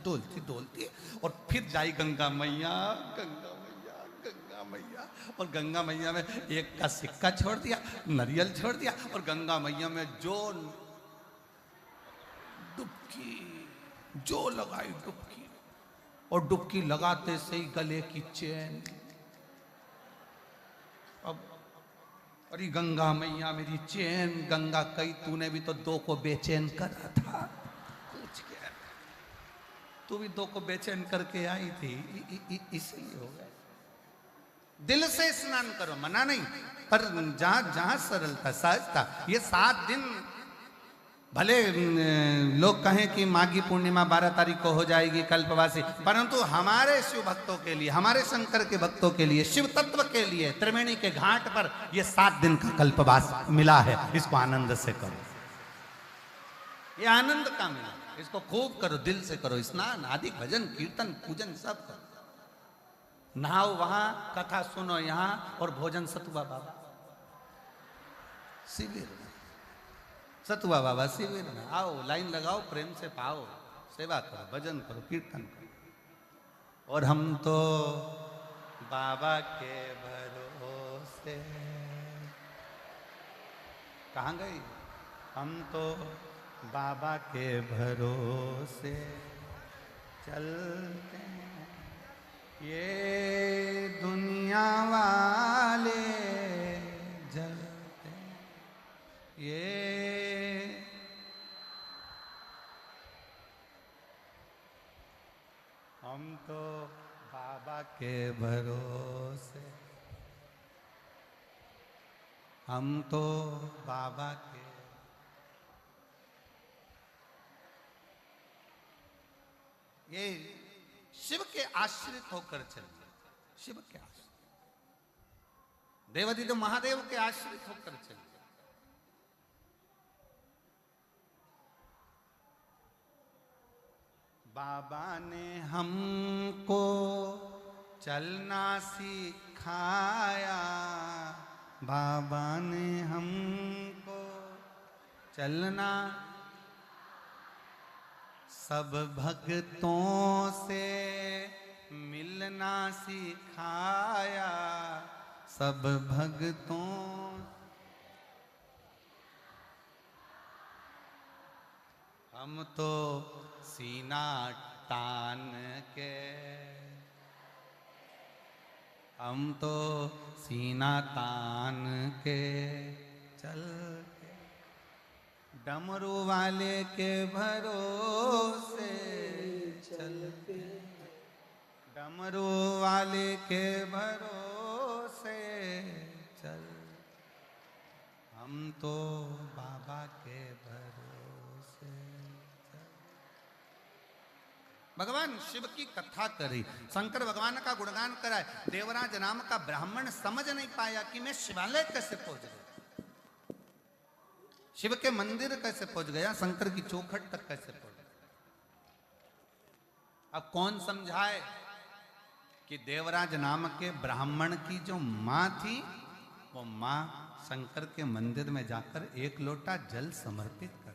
Speaker 1: डोलती डोलती और फिर जाई गंगा मैया, गंगा मैया, गंगा मैया। और गंगा मैया में 1 का सिक्का छोड़ दिया, नारियल छोड़ दिया, और गंगा मैया में जो डुबकी जो लगाई डुबकी, और डुबकी लगाते से ही गले की चेन। अब अरे गंगा मैया मेरी चेन, गंगा कई तूने भी तो दो को बेचैन करा था, पूछ गया तू भी दो को बेचैन करके आई थी, इसलिए हो गया। दिल से स्नान करो, मना नहीं, पर जहां जहां सरलता सहजता। ये 7 दिन भले लोग कहें कि माघी पूर्णिमा 12 तारीख को हो जाएगी कल्पवासी, परंतु हमारे शिव भक्तों के लिए, हमारे शंकर के भक्तों के लिए, शिव तत्व के लिए त्रिवेणी के घाट पर ये 7 दिन का कल्पवास मिला है। इसको आनंद से करो, ये आनंद का मिला, इसको खूब करो, दिल से करो, स्नान आदि भजन कीर्तन पूजन सब करो, नहाओ वहां, कथा सुनो यहां, और भोजन सतुआ बाबा शिविर में, सतुआ बाबा शिविर में आओ, लाइन लगाओ, प्रेम से पाओ, सेवा करो, भजन करो, कीर्तन करो। और हम तो बाबा के भरोसे, कहाँ गई? हम तो बाबा के भरोसे चलते हैं, ये दुनिया वाले जलते हैं, ये हम तो बाबा के भरोसे, हम तो बाबा के, ये शिव के आश्रित होकर चलिए, शिव के आश्रित, देवादिदेव महादेव के आश्रित होकर चलिए। बाबा ने हमको चलना सिखाया, बाबा ने हमको चलना, सब भक्तों से मिलना सिखाया, सब भक्तों, हम तो सीना तान के, हम तो सीना तान के चलते, डमरू वाले के भरोसे चलते, डमरू वाले के भरोसे चल, हम तो बाबा के भरोसे चल। भगवान शिव की कथा करी, शंकर भगवान का गुणगान कराए, देवराज नाम का ब्राह्मण समझ नहीं पाया कि मैं शिवालय कैसे पहुंच गया, शिव के मंदिर कैसे पहुंच गया, शंकर की चौखट तक कैसे पहुंच गया। अब कौन समझाए कि देवराज नाम के ब्राह्मण की जो मां थी, वो मां शंकर के मंदिर में जाकर 1 लोटा जल समर्पित कर,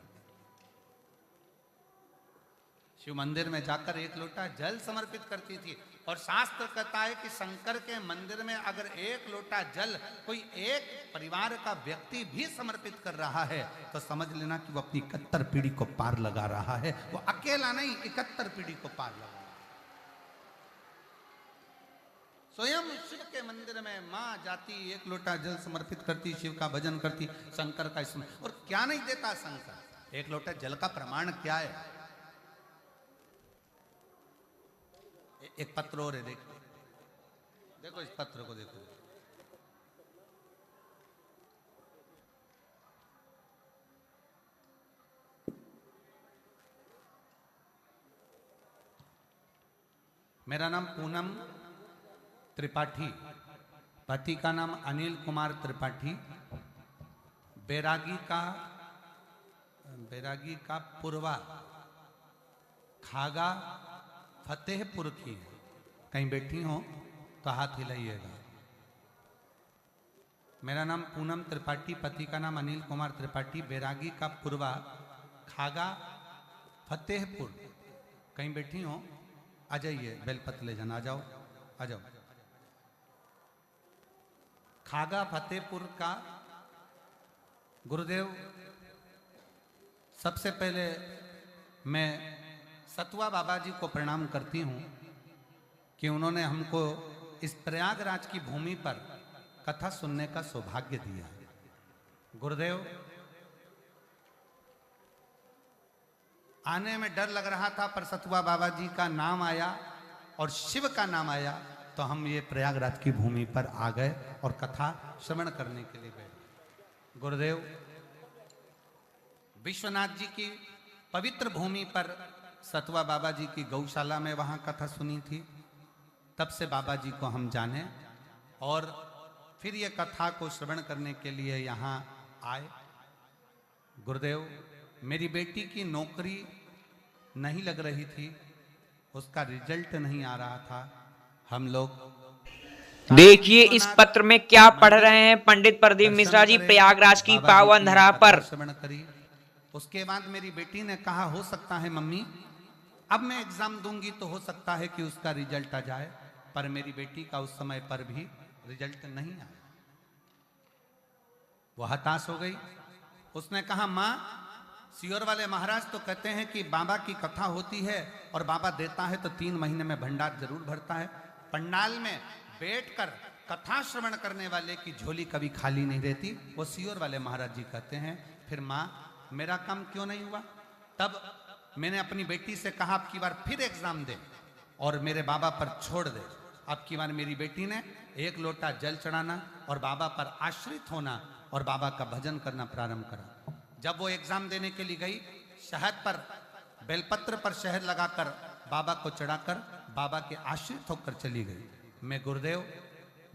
Speaker 1: शिव मंदिर में जाकर 1 लोटा जल समर्पित करती थी। और शास्त्र कहता है कि शंकर के मंदिर में अगर 1 लोटा जल कोई एक परिवार का व्यक्ति भी समर्पित कर रहा है, तो समझ लेना कि वो अपनी 71 पीढ़ी को पार लगा रहा है। वो अकेला नहीं, 71 पीढ़ी को पार लगा। स्वयं शिव के मंदिर में मां जाती, 1 लोटा जल समर्पित करती, शिव का भजन करती, शंकर का स्मरण। और क्या नहीं देता शंकर, 1 लोटा जल का प्रमाण क्या है? एक पत्र और है, देखो देखो, इस पत्र को देखो। मेरा नाम पूनम त्रिपाठी, पति का नाम अनिल कुमार त्रिपाठी, बैरागी का पुरवा खागा फतेहपुर की। कहीं बैठी हो तो हाथ हिलाइएगा। मेरा नाम पूनम त्रिपाठी, पति का नाम अनिल कुमार त्रिपाठी, बैरागी का पुरवा खागा फतेहपुर। कहीं बैठी हो आ जाइए, बेलपत्र ले जाना, आ जाओ आ जाओ। खागा फतेहपुर का गुरुदेव, सबसे पहले मैं सतुआ बाबा जी को प्रणाम करती हूँ कि उन्होंने हमको इस प्रयागराज की भूमि पर कथा सुनने का सौभाग्य दिया। गुरुदेव, आने में डर लग रहा था, पर सतुआ बाबा जी का नाम आया और शिव का नाम आया तो हम ये प्रयागराज की भूमि पर आ गए और कथा श्रवण करने के लिए बैठे। गुरुदेव, विश्वनाथ जी की पवित्र भूमि पर सतुआ बाबा जी की गौशाला में वहां कथा सुनी थी। तब से बाबा जी को हम जाने और फिर ये कथा को श्रवण करने के लिए यहाँ आए। गुरुदेव, मेरी बेटी की नौकरी नहीं लग रही थी, उसका रिजल्ट नहीं आ रहा था। हम लोग
Speaker 2: देखिए इस पत्र में क्या पढ़ रहे हैं पंडित प्रदीप मिश्रा जी प्रयागराज की पावन धरा पर।
Speaker 1: श्रवण करी। उसके बाद मेरी बेटी ने कहा, हो सकता है मम्मी अब मैं एग्जाम दूंगी तो हो सकता है कि उसका रिजल्ट आ जाए, पर मेरी बेटी का उस समय पर भी रिजल्ट नहीं आया। वो हताश हो गई। उसने कहा, माँ सियोर वाले महाराज तो कहते हैं कि बाबा की कथा होती है और बाबा देता है तो 3 महीने में भंडार जरूर भरता है। पंडाल में बैठकर कथा श्रवण करने वाले की झोली कभी खाली नहीं रहती, वो सियोर वाले महाराज जी कहते हैं। फिर माँ मेरा काम क्यों नहीं हुआ? तब मैंने अपनी बेटी से कहा, अब की बार फिर एग्जाम दे और मेरे बाबा पर छोड़ दे। अब की बार मेरी बेटी ने 1 लोटा जल चढ़ाना और बाबा पर आश्रित होना और बाबा का भजन करना प्रारंभ करा। जब वो एग्जाम देने के लिए गई, शहद पर बेलपत्र पर शहद लगाकर बाबा को चढ़ाकर बाबा के आश्रित होकर चली गई। मैं गुरुदेव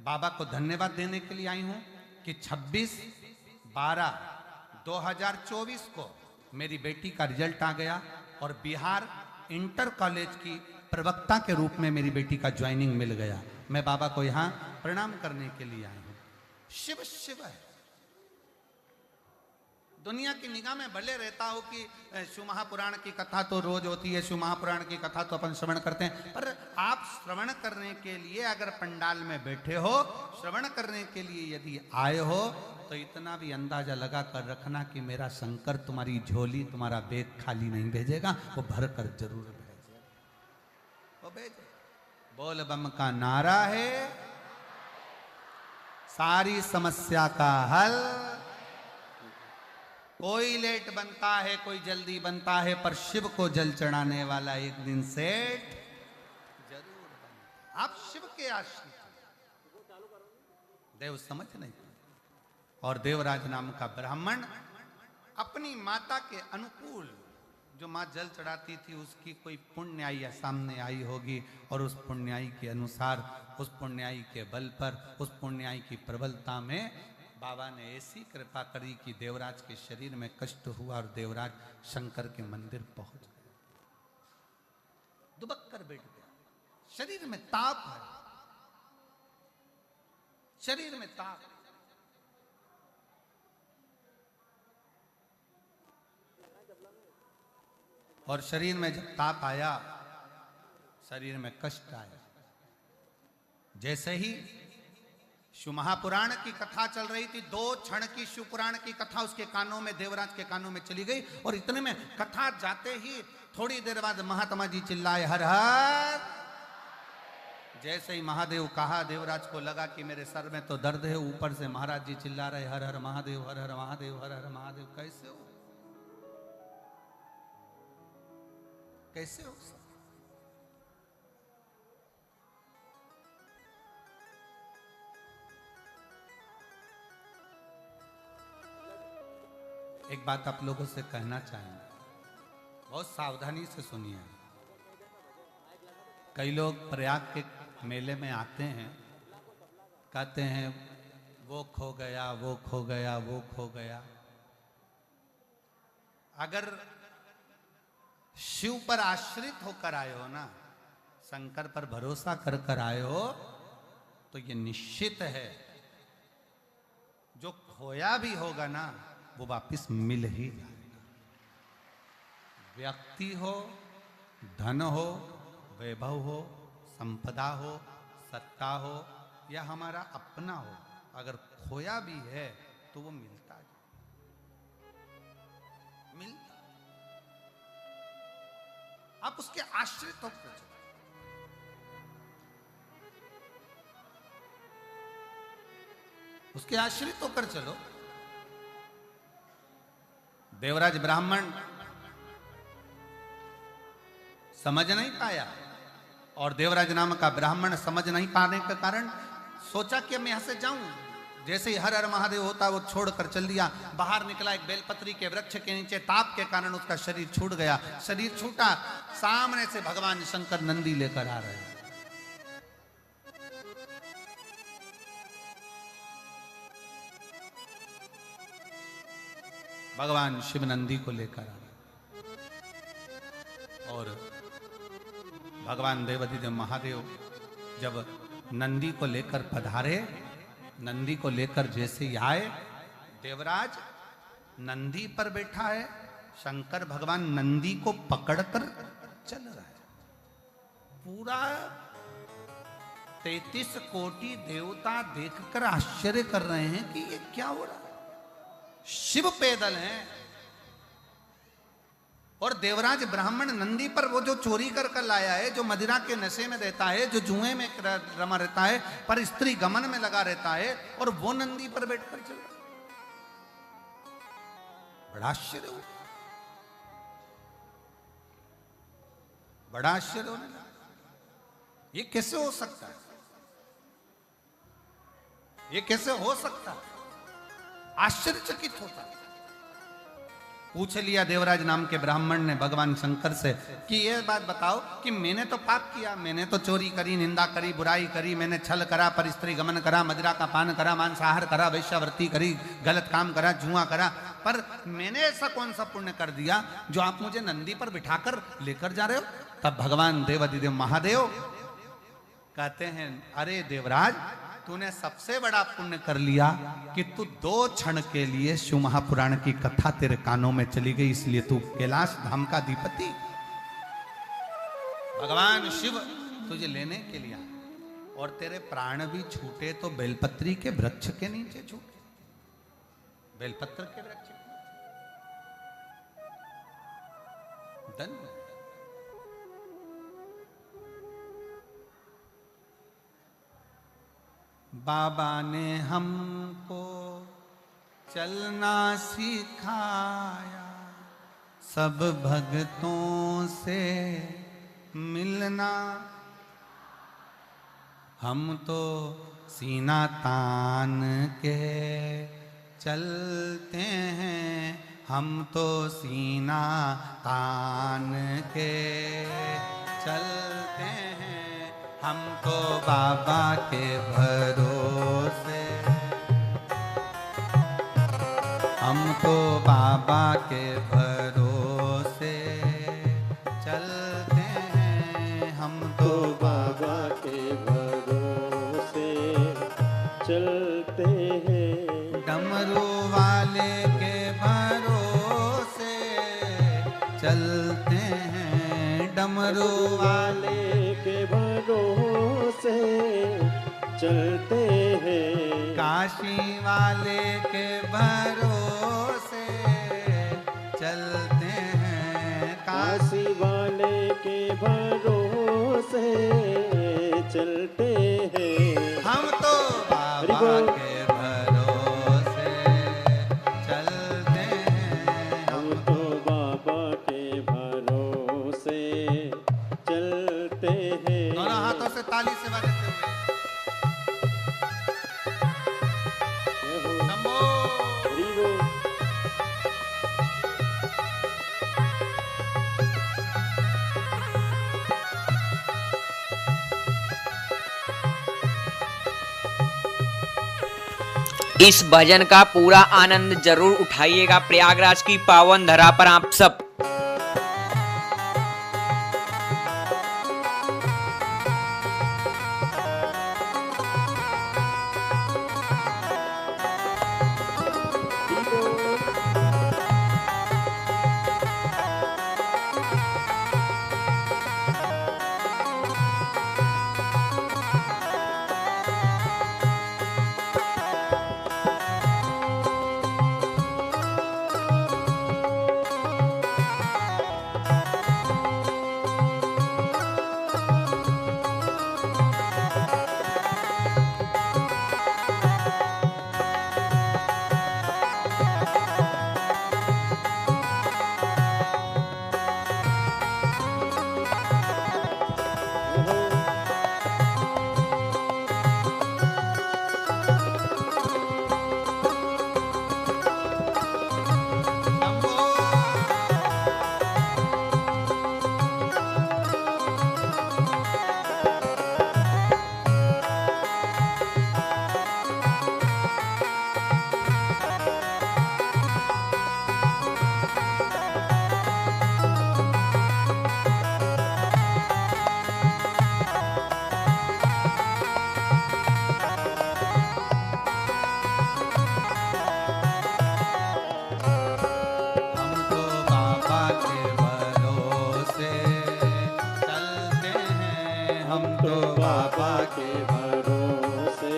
Speaker 1: बाबा को धन्यवाद देने के लिए आई हूँ कि 26/12/2024 को मेरी बेटी का रिजल्ट आ गया और बिहार इंटर कॉलेज की प्रवक्ता के रूप में मेरी बेटी का ज्वाइनिंग मिल गया। मैं बाबा को यहाँ प्रणाम करने के लिए आई हूँ। शिव शिव है। दुनिया की निगाह में भले रहता हो कि शिव महापुराण की कथा तो रोज होती है, शिव महापुराण की कथा तो अपन श्रवण करते हैं, पर आप श्रवण करने के लिए अगर पंडाल में बैठे हो, श्रवण करने के लिए यदि आए हो, तो इतना भी अंदाजा लगा कर रखना कि मेरा शंकर तुम्हारी झोली, तुम्हारा बैग खाली नहीं भेजेगा, वो भर कर जरूर भेजेगा। वो भेजे। बोल बम का नारा है, सारी समस्या का हल। कोई लेट बनता है, कोई जल्दी बनता है, पर शिव को जल चढ़ाने वाला एक दिन सेठ जरूर बनता। आप शिव के आश्रित हो। देव समझ नहीं। और देवराज नाम का ब्राह्मण अपनी माता के अनुकूल, जो माँ जल चढ़ाती थी उसकी कोई पुण्याई या सामने आई होगी और उस पुण्याई के अनुसार, उस पुण्याई के बल पर, उस पुण्याई की प्रबलता में बाबा ने ऐसी कृपा करी कि देवराज के शरीर में कष्ट हुआ और देवराज शंकर के मंदिर पहुंच गए। दुबक कर बैठ गया। शरीर में ताप है, शरीर में ताप। और शरीर में जब ताप आया, शरीर में कष्ट आया। जैसे ही शिव महापुराण की कथा चल रही थी, 2 क्षण की शिव पुराण की कथा उसके कानों में, देवराज के कानों में चली गई और इतने में कथा जाते ही थोड़ी देर बाद महात्मा जी चिल्लाए, हर हर। जैसे ही महादेव कहा, देवराज को लगा कि मेरे सर में तो दर्द है, ऊपर से महाराज जी चिल्ला रहे, हर हर महादेव, हर हर महादेव, हर हर महादेव। कैसे हो, कैसे हो? एक बात आप लोगों से कहना चाहेंगे, बहुत सावधानी से सुनिए। कई लोग प्रयाग के मेले में आते हैं, कहते हैं वो खो गया, वो खो गया, वो खो गया। अगर शिव पर आश्रित होकर आए हो ना, शंकर पर भरोसा कर कर आए हो, तो ये निश्चित है जो खोया भी होगा ना वो वापिस मिल ही जाएगा। व्यक्ति हो, धन हो, वैभव हो, संपदा हो, सत्ता हो या हमारा अपना हो, अगर खोया भी है तो वो मिलता है। आप उसके आश्रित होकर चलो। उसके आश्रित होकर चलो। देवराज ब्राह्मण समझ नहीं पाया, और देवराज नाम का ब्राह्मण समझ नहीं पाने के कारण सोचा कि मैं यहां से जाऊं। जैसे ही हर हर महादेव होता वो छोड़कर चल दिया। बाहर निकला, एक बेलपत्री के वृक्ष के नीचे ताप के कारण उसका शरीर छूट गया। शरीर छूटा, सामने से भगवान शंकर नंदी लेकर आ रहे हैं। भगवान शिव नंदी को लेकर आ रहे, और भगवान देवाधिदेव महादेव जब नंदी को लेकर पधारे, नंदी को लेकर जैसे ही आए, देवराज नंदी पर बैठा है, शंकर भगवान नंदी को पकड़कर चल रहा है। पूरा 33 कोटि देवता देखकर आश्चर्य कर रहे हैं कि ये क्या हो रहा है। शिव पैदल हैं और देवराज ब्राह्मण नंदी पर वो जो चोरी कर लाया है, जो मदिरा के नशे में रहता है, जो जुए में रमा रहता है, पर स्त्री गमन में लगा रहता है, और वो नंदी पर बैठकर चल रहा। बड़ा आश्चर्य हो, बड़ा आश्चर्य होने लगा। ये कैसे हो सकता है? ये कैसे हो सकता है? आश्चर्यचकित होता। पूछ लिया देवराज नाम के ब्राह्मण ने भगवान शंकर से कि ये बात बताओ कि मैंने तो पाप किया, मैंने तो चोरी करी, निंदा करी, बुराई करी, मैंने छल करा, पर स्त्री गमन करा, मदिरा का पान करा, मांसाहार करा, वैश्यावृत्ति करी, गलत काम करा, जुआ करा, पर मैंने ऐसा कौन सा पुण्य कर दिया जो आप मुझे नंदी पर बिठाकर लेकर जा रहे हो? तब भगवान देवाधिदेव महादेव कहते हैं, अरे देवराज, तूने सबसे बड़ा पुण्य कर लिया कि तू 2 क्षण के लिए शिव महापुराण की कथा तेरे कानों में चली गई, इसलिए तू कैलाश धाम का अधिपति। भगवान शिव तुझे लेने के लिए आए, और तेरे प्राण भी छूटे तो बेलपत्री के वृक्ष के नीचे छूटे, बेलपत्र के वृक्ष के नीचे। धन्य बाबा ने हमको चलना सिखाया, सब भक्तों से मिलना, हम तो सीना तान के चलते हैं, हम तो सीना तान के चलते हैं, हम तो बाबा के भरोसे, हम तो बाबा के भरोसे चलते हैं, हम तो
Speaker 3: बाबा के भरोसे चलते हैं,
Speaker 1: डमरू वाले के भरोसे चलते हैं, डमरू वाले
Speaker 3: के भरोसे चलते हैं,
Speaker 1: काशी वाले के भरोसे चलते हैं,
Speaker 3: काशी वाले के भरोसे चलते हैं,
Speaker 1: हम तो बाबा के भरोसे चलते हैं,
Speaker 3: हम तो बाबा के भरोसे चलते हैं।
Speaker 1: दोनों हाथों से ताली से बजाते हुए शंभो।
Speaker 3: हरि बोल।
Speaker 2: इस भजन का पूरा आनंद जरूर उठाइएगा प्रयागराज की पावन धरा पर आप सब।
Speaker 3: के भरोसे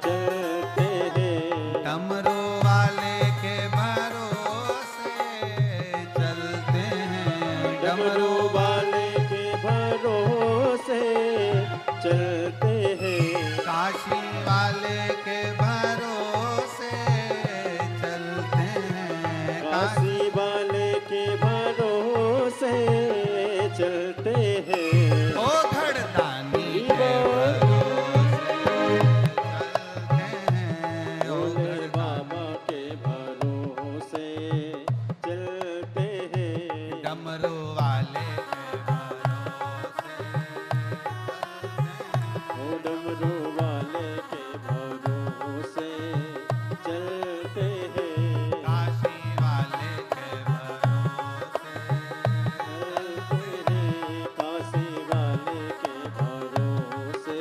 Speaker 3: चलते हैं।
Speaker 1: डमरू वाले के भरोसे चलते हैं।
Speaker 3: डमरू वाले के भरोसे चलते हैं।
Speaker 1: काशी वाले के भरोसे चलते हैं।
Speaker 3: काशी वाले के भरोसे चलते हैं।
Speaker 1: ओ घड़दानी के भरोसे चलते हैं। ओ
Speaker 3: भोले बाबा के भरोसे चलते हैं।
Speaker 1: डमरू वाले के भरोसे चलते हैं।
Speaker 3: ओ डमरू वाले के भरोसे चलते हैं।
Speaker 1: काशी वाले के भरोसे
Speaker 3: चलते हैं। काशी वाले के भरोसे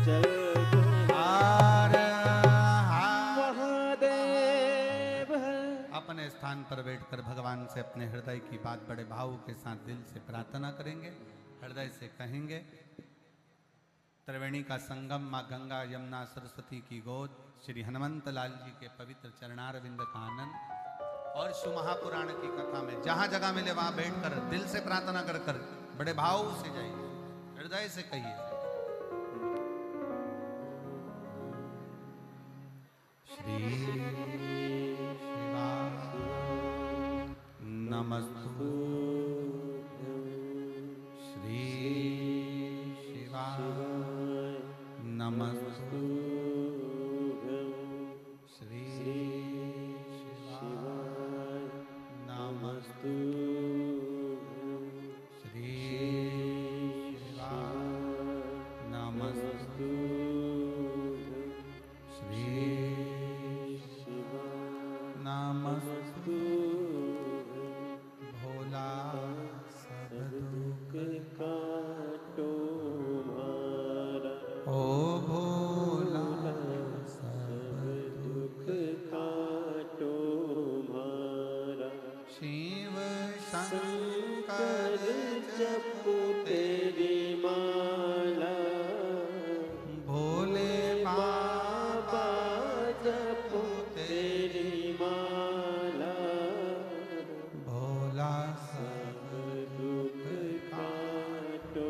Speaker 3: चलते हैं।
Speaker 1: हार हार।
Speaker 3: महादेव
Speaker 1: अपने स्थान पर बैठकर भगवान से अपने हृदय की बात बड़े भाव के साथ दिल से प्रार्थना करेंगे। हृदय से कहेंगे, त्रिवेणी का संगम माँ गंगा यमुना सरस्वती की गोद, श्री हनुमंत लाल जी के पवित्र चरणारविंद का आनंद और शिव महापुराण की कथा में जहां जगह मिले वहां बैठकर दिल से प्रार्थना कर कर बड़े भाव से जाइए, हृदय से कहिए। श्री शिवा नमस्तु। श्री शिवा नमस्तु। श्री शिवा नमस्तु। श्री शिवा नमस्तु। श्री शिवा नमस्तु। भोला सब दुख
Speaker 3: काटो मारा।
Speaker 1: ओ भोला सब
Speaker 3: दुख काटो मारा।
Speaker 1: शिव
Speaker 3: शंकर
Speaker 1: शंकर
Speaker 3: जपू तेरी माला।
Speaker 1: भोले बाबा
Speaker 3: जपू तेरी माला।
Speaker 1: भोला सब
Speaker 3: दुख काटो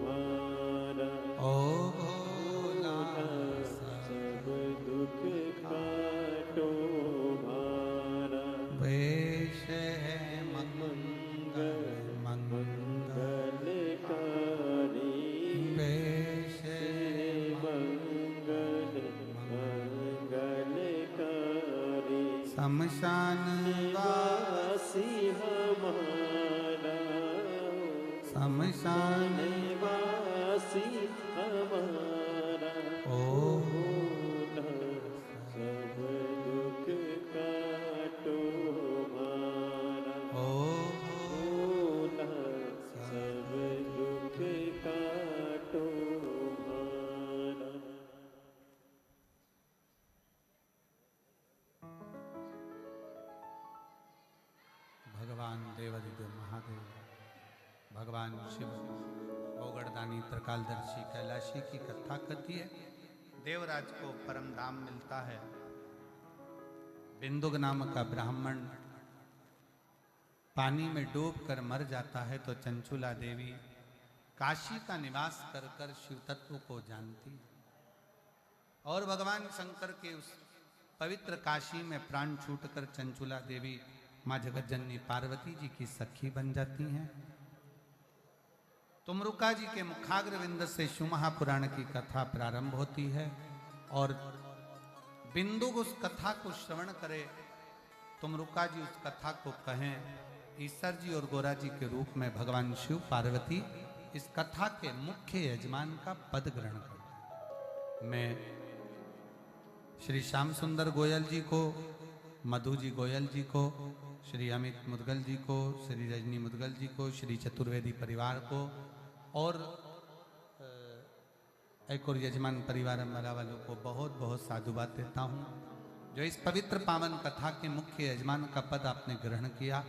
Speaker 3: मारा।
Speaker 1: ओ भोला
Speaker 3: सब दुख काटो मारा।
Speaker 1: वेश है मंगल मंगल
Speaker 3: मंगलकारी
Speaker 1: वेश है
Speaker 3: मंगल मंगलकारी।
Speaker 1: शमशान
Speaker 3: वासी हमारा।
Speaker 1: शमशान
Speaker 3: वासी हमारा।
Speaker 1: ओ
Speaker 3: सब दुख काटो मारा।
Speaker 1: ओ
Speaker 3: सब दुख काटो मारा।
Speaker 1: भगवान देवादिदेव महादेव, भगवान शिव गोगड़दानी त्रिकालदर्शी कैलाशी की कथा कहती है। देवराज को परम धाम मिलता है। बिंदुक नाम का ब्राह्मण पानी में डूबकर मर जाता है तो चंचुला देवी काशी का निवास कर कर शिव तत्व को जानती और भगवान शंकर के उस पवित्र काशी में प्राण छूटकर चंचुला देवी माँ जगतजननी पार्वती जी की सखी बन जाती हैं। तुमरुका जी के मुखाग्रविंद से शिव महापुराण की कथा प्रारंभ होती है और बिंदु उस कथा को श्रवण करे, तुमरुका जी उस कथा को कहें, ईश्वर जी और गोरा जी के रूप में भगवान शिव पार्वती इस कथा के मुख्य यजमान का पद ग्रहण करते। मैं श्री श्याम सुंदर गोयल जी को, मधु जी गोयल जी को, श्री अमित मुदगल जी को, श्री रजनी मुदगल जी को, श्री चतुर्वेदी परिवार को और एक और यजमान परिवार वाला वालों को बहुत बहुत साधुवाद देता हूँ जो इस पवित्र पावन कथा के मुख्य यजमान का पद आपने ग्रहण किया।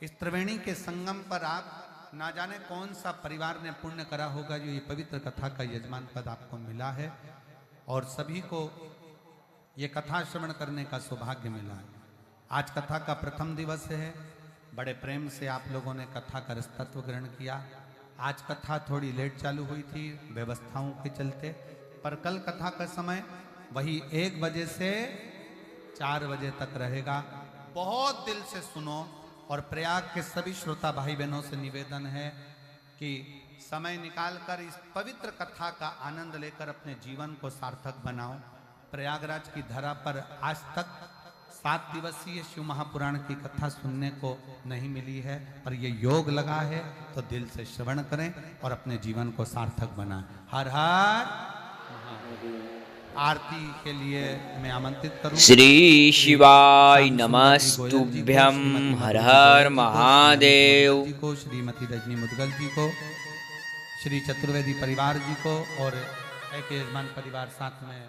Speaker 1: इस त्रिवेणी के संगम पर आप ना जाने कौन सा परिवार ने पुण्य करा होगा जो ये पवित्र कथा का यजमान पद आपको मिला है, और सभी को ये कथा श्रवण करने का सौभाग्य मिला है। आज कथा का प्रथम दिवस है। बड़े प्रेम से आप लोगों ने कथा का रसतत्व ग्रहण किया। आज कथा थोड़ी लेट चालू हुई थी व्यवस्थाओं के चलते, पर कल कथा का समय वही 1 बजे से 4 बजे तक रहेगा। बहुत दिल से सुनो, और प्रयाग के सभी श्रोता भाई बहनों से निवेदन है कि समय निकालकर इस पवित्र कथा का आनंद लेकर अपने जीवन को सार्थक बनाओ। प्रयागराज की धरा पर आज तक 7 दिवसीय शिव महापुराण की कथा सुनने को नहीं मिली है, पर ये योग लगा है तो दिल से श्रवण करें और अपने जीवन को सार्थक बनाएं। हर हर आरती के लिए मैं आमंत्रित करूं।
Speaker 2: श्री शिवाय नमस्तुभ्यं। हर हर महादेव।
Speaker 1: जी को, श्रीमती रजनी मुदगल जी को, श्री चतुर्वेदी परिवार जी को, और एक यजमान परिवार साथ में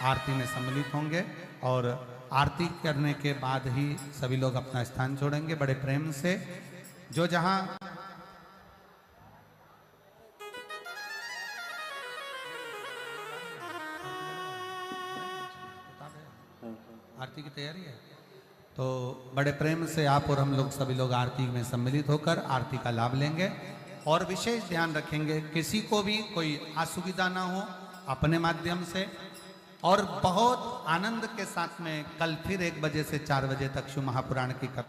Speaker 1: आरती में सम्मिलित होंगे, और आरती करने के बाद ही सभी लोग अपना स्थान छोड़ेंगे। बड़े प्रेम से जो जहां आरती की तैयारी है, तो बड़े प्रेम से आप और हम लोग सभी लोग आरती में सम्मिलित होकर आरती का लाभ लेंगे। और विशेष ध्यान रखेंगे किसी को भी कोई असुविधा ना हो अपने माध्यम से, और बहुत आनंद के साथ में कल फिर 1 बजे से 4 बजे तक शिव महापुराण की कथा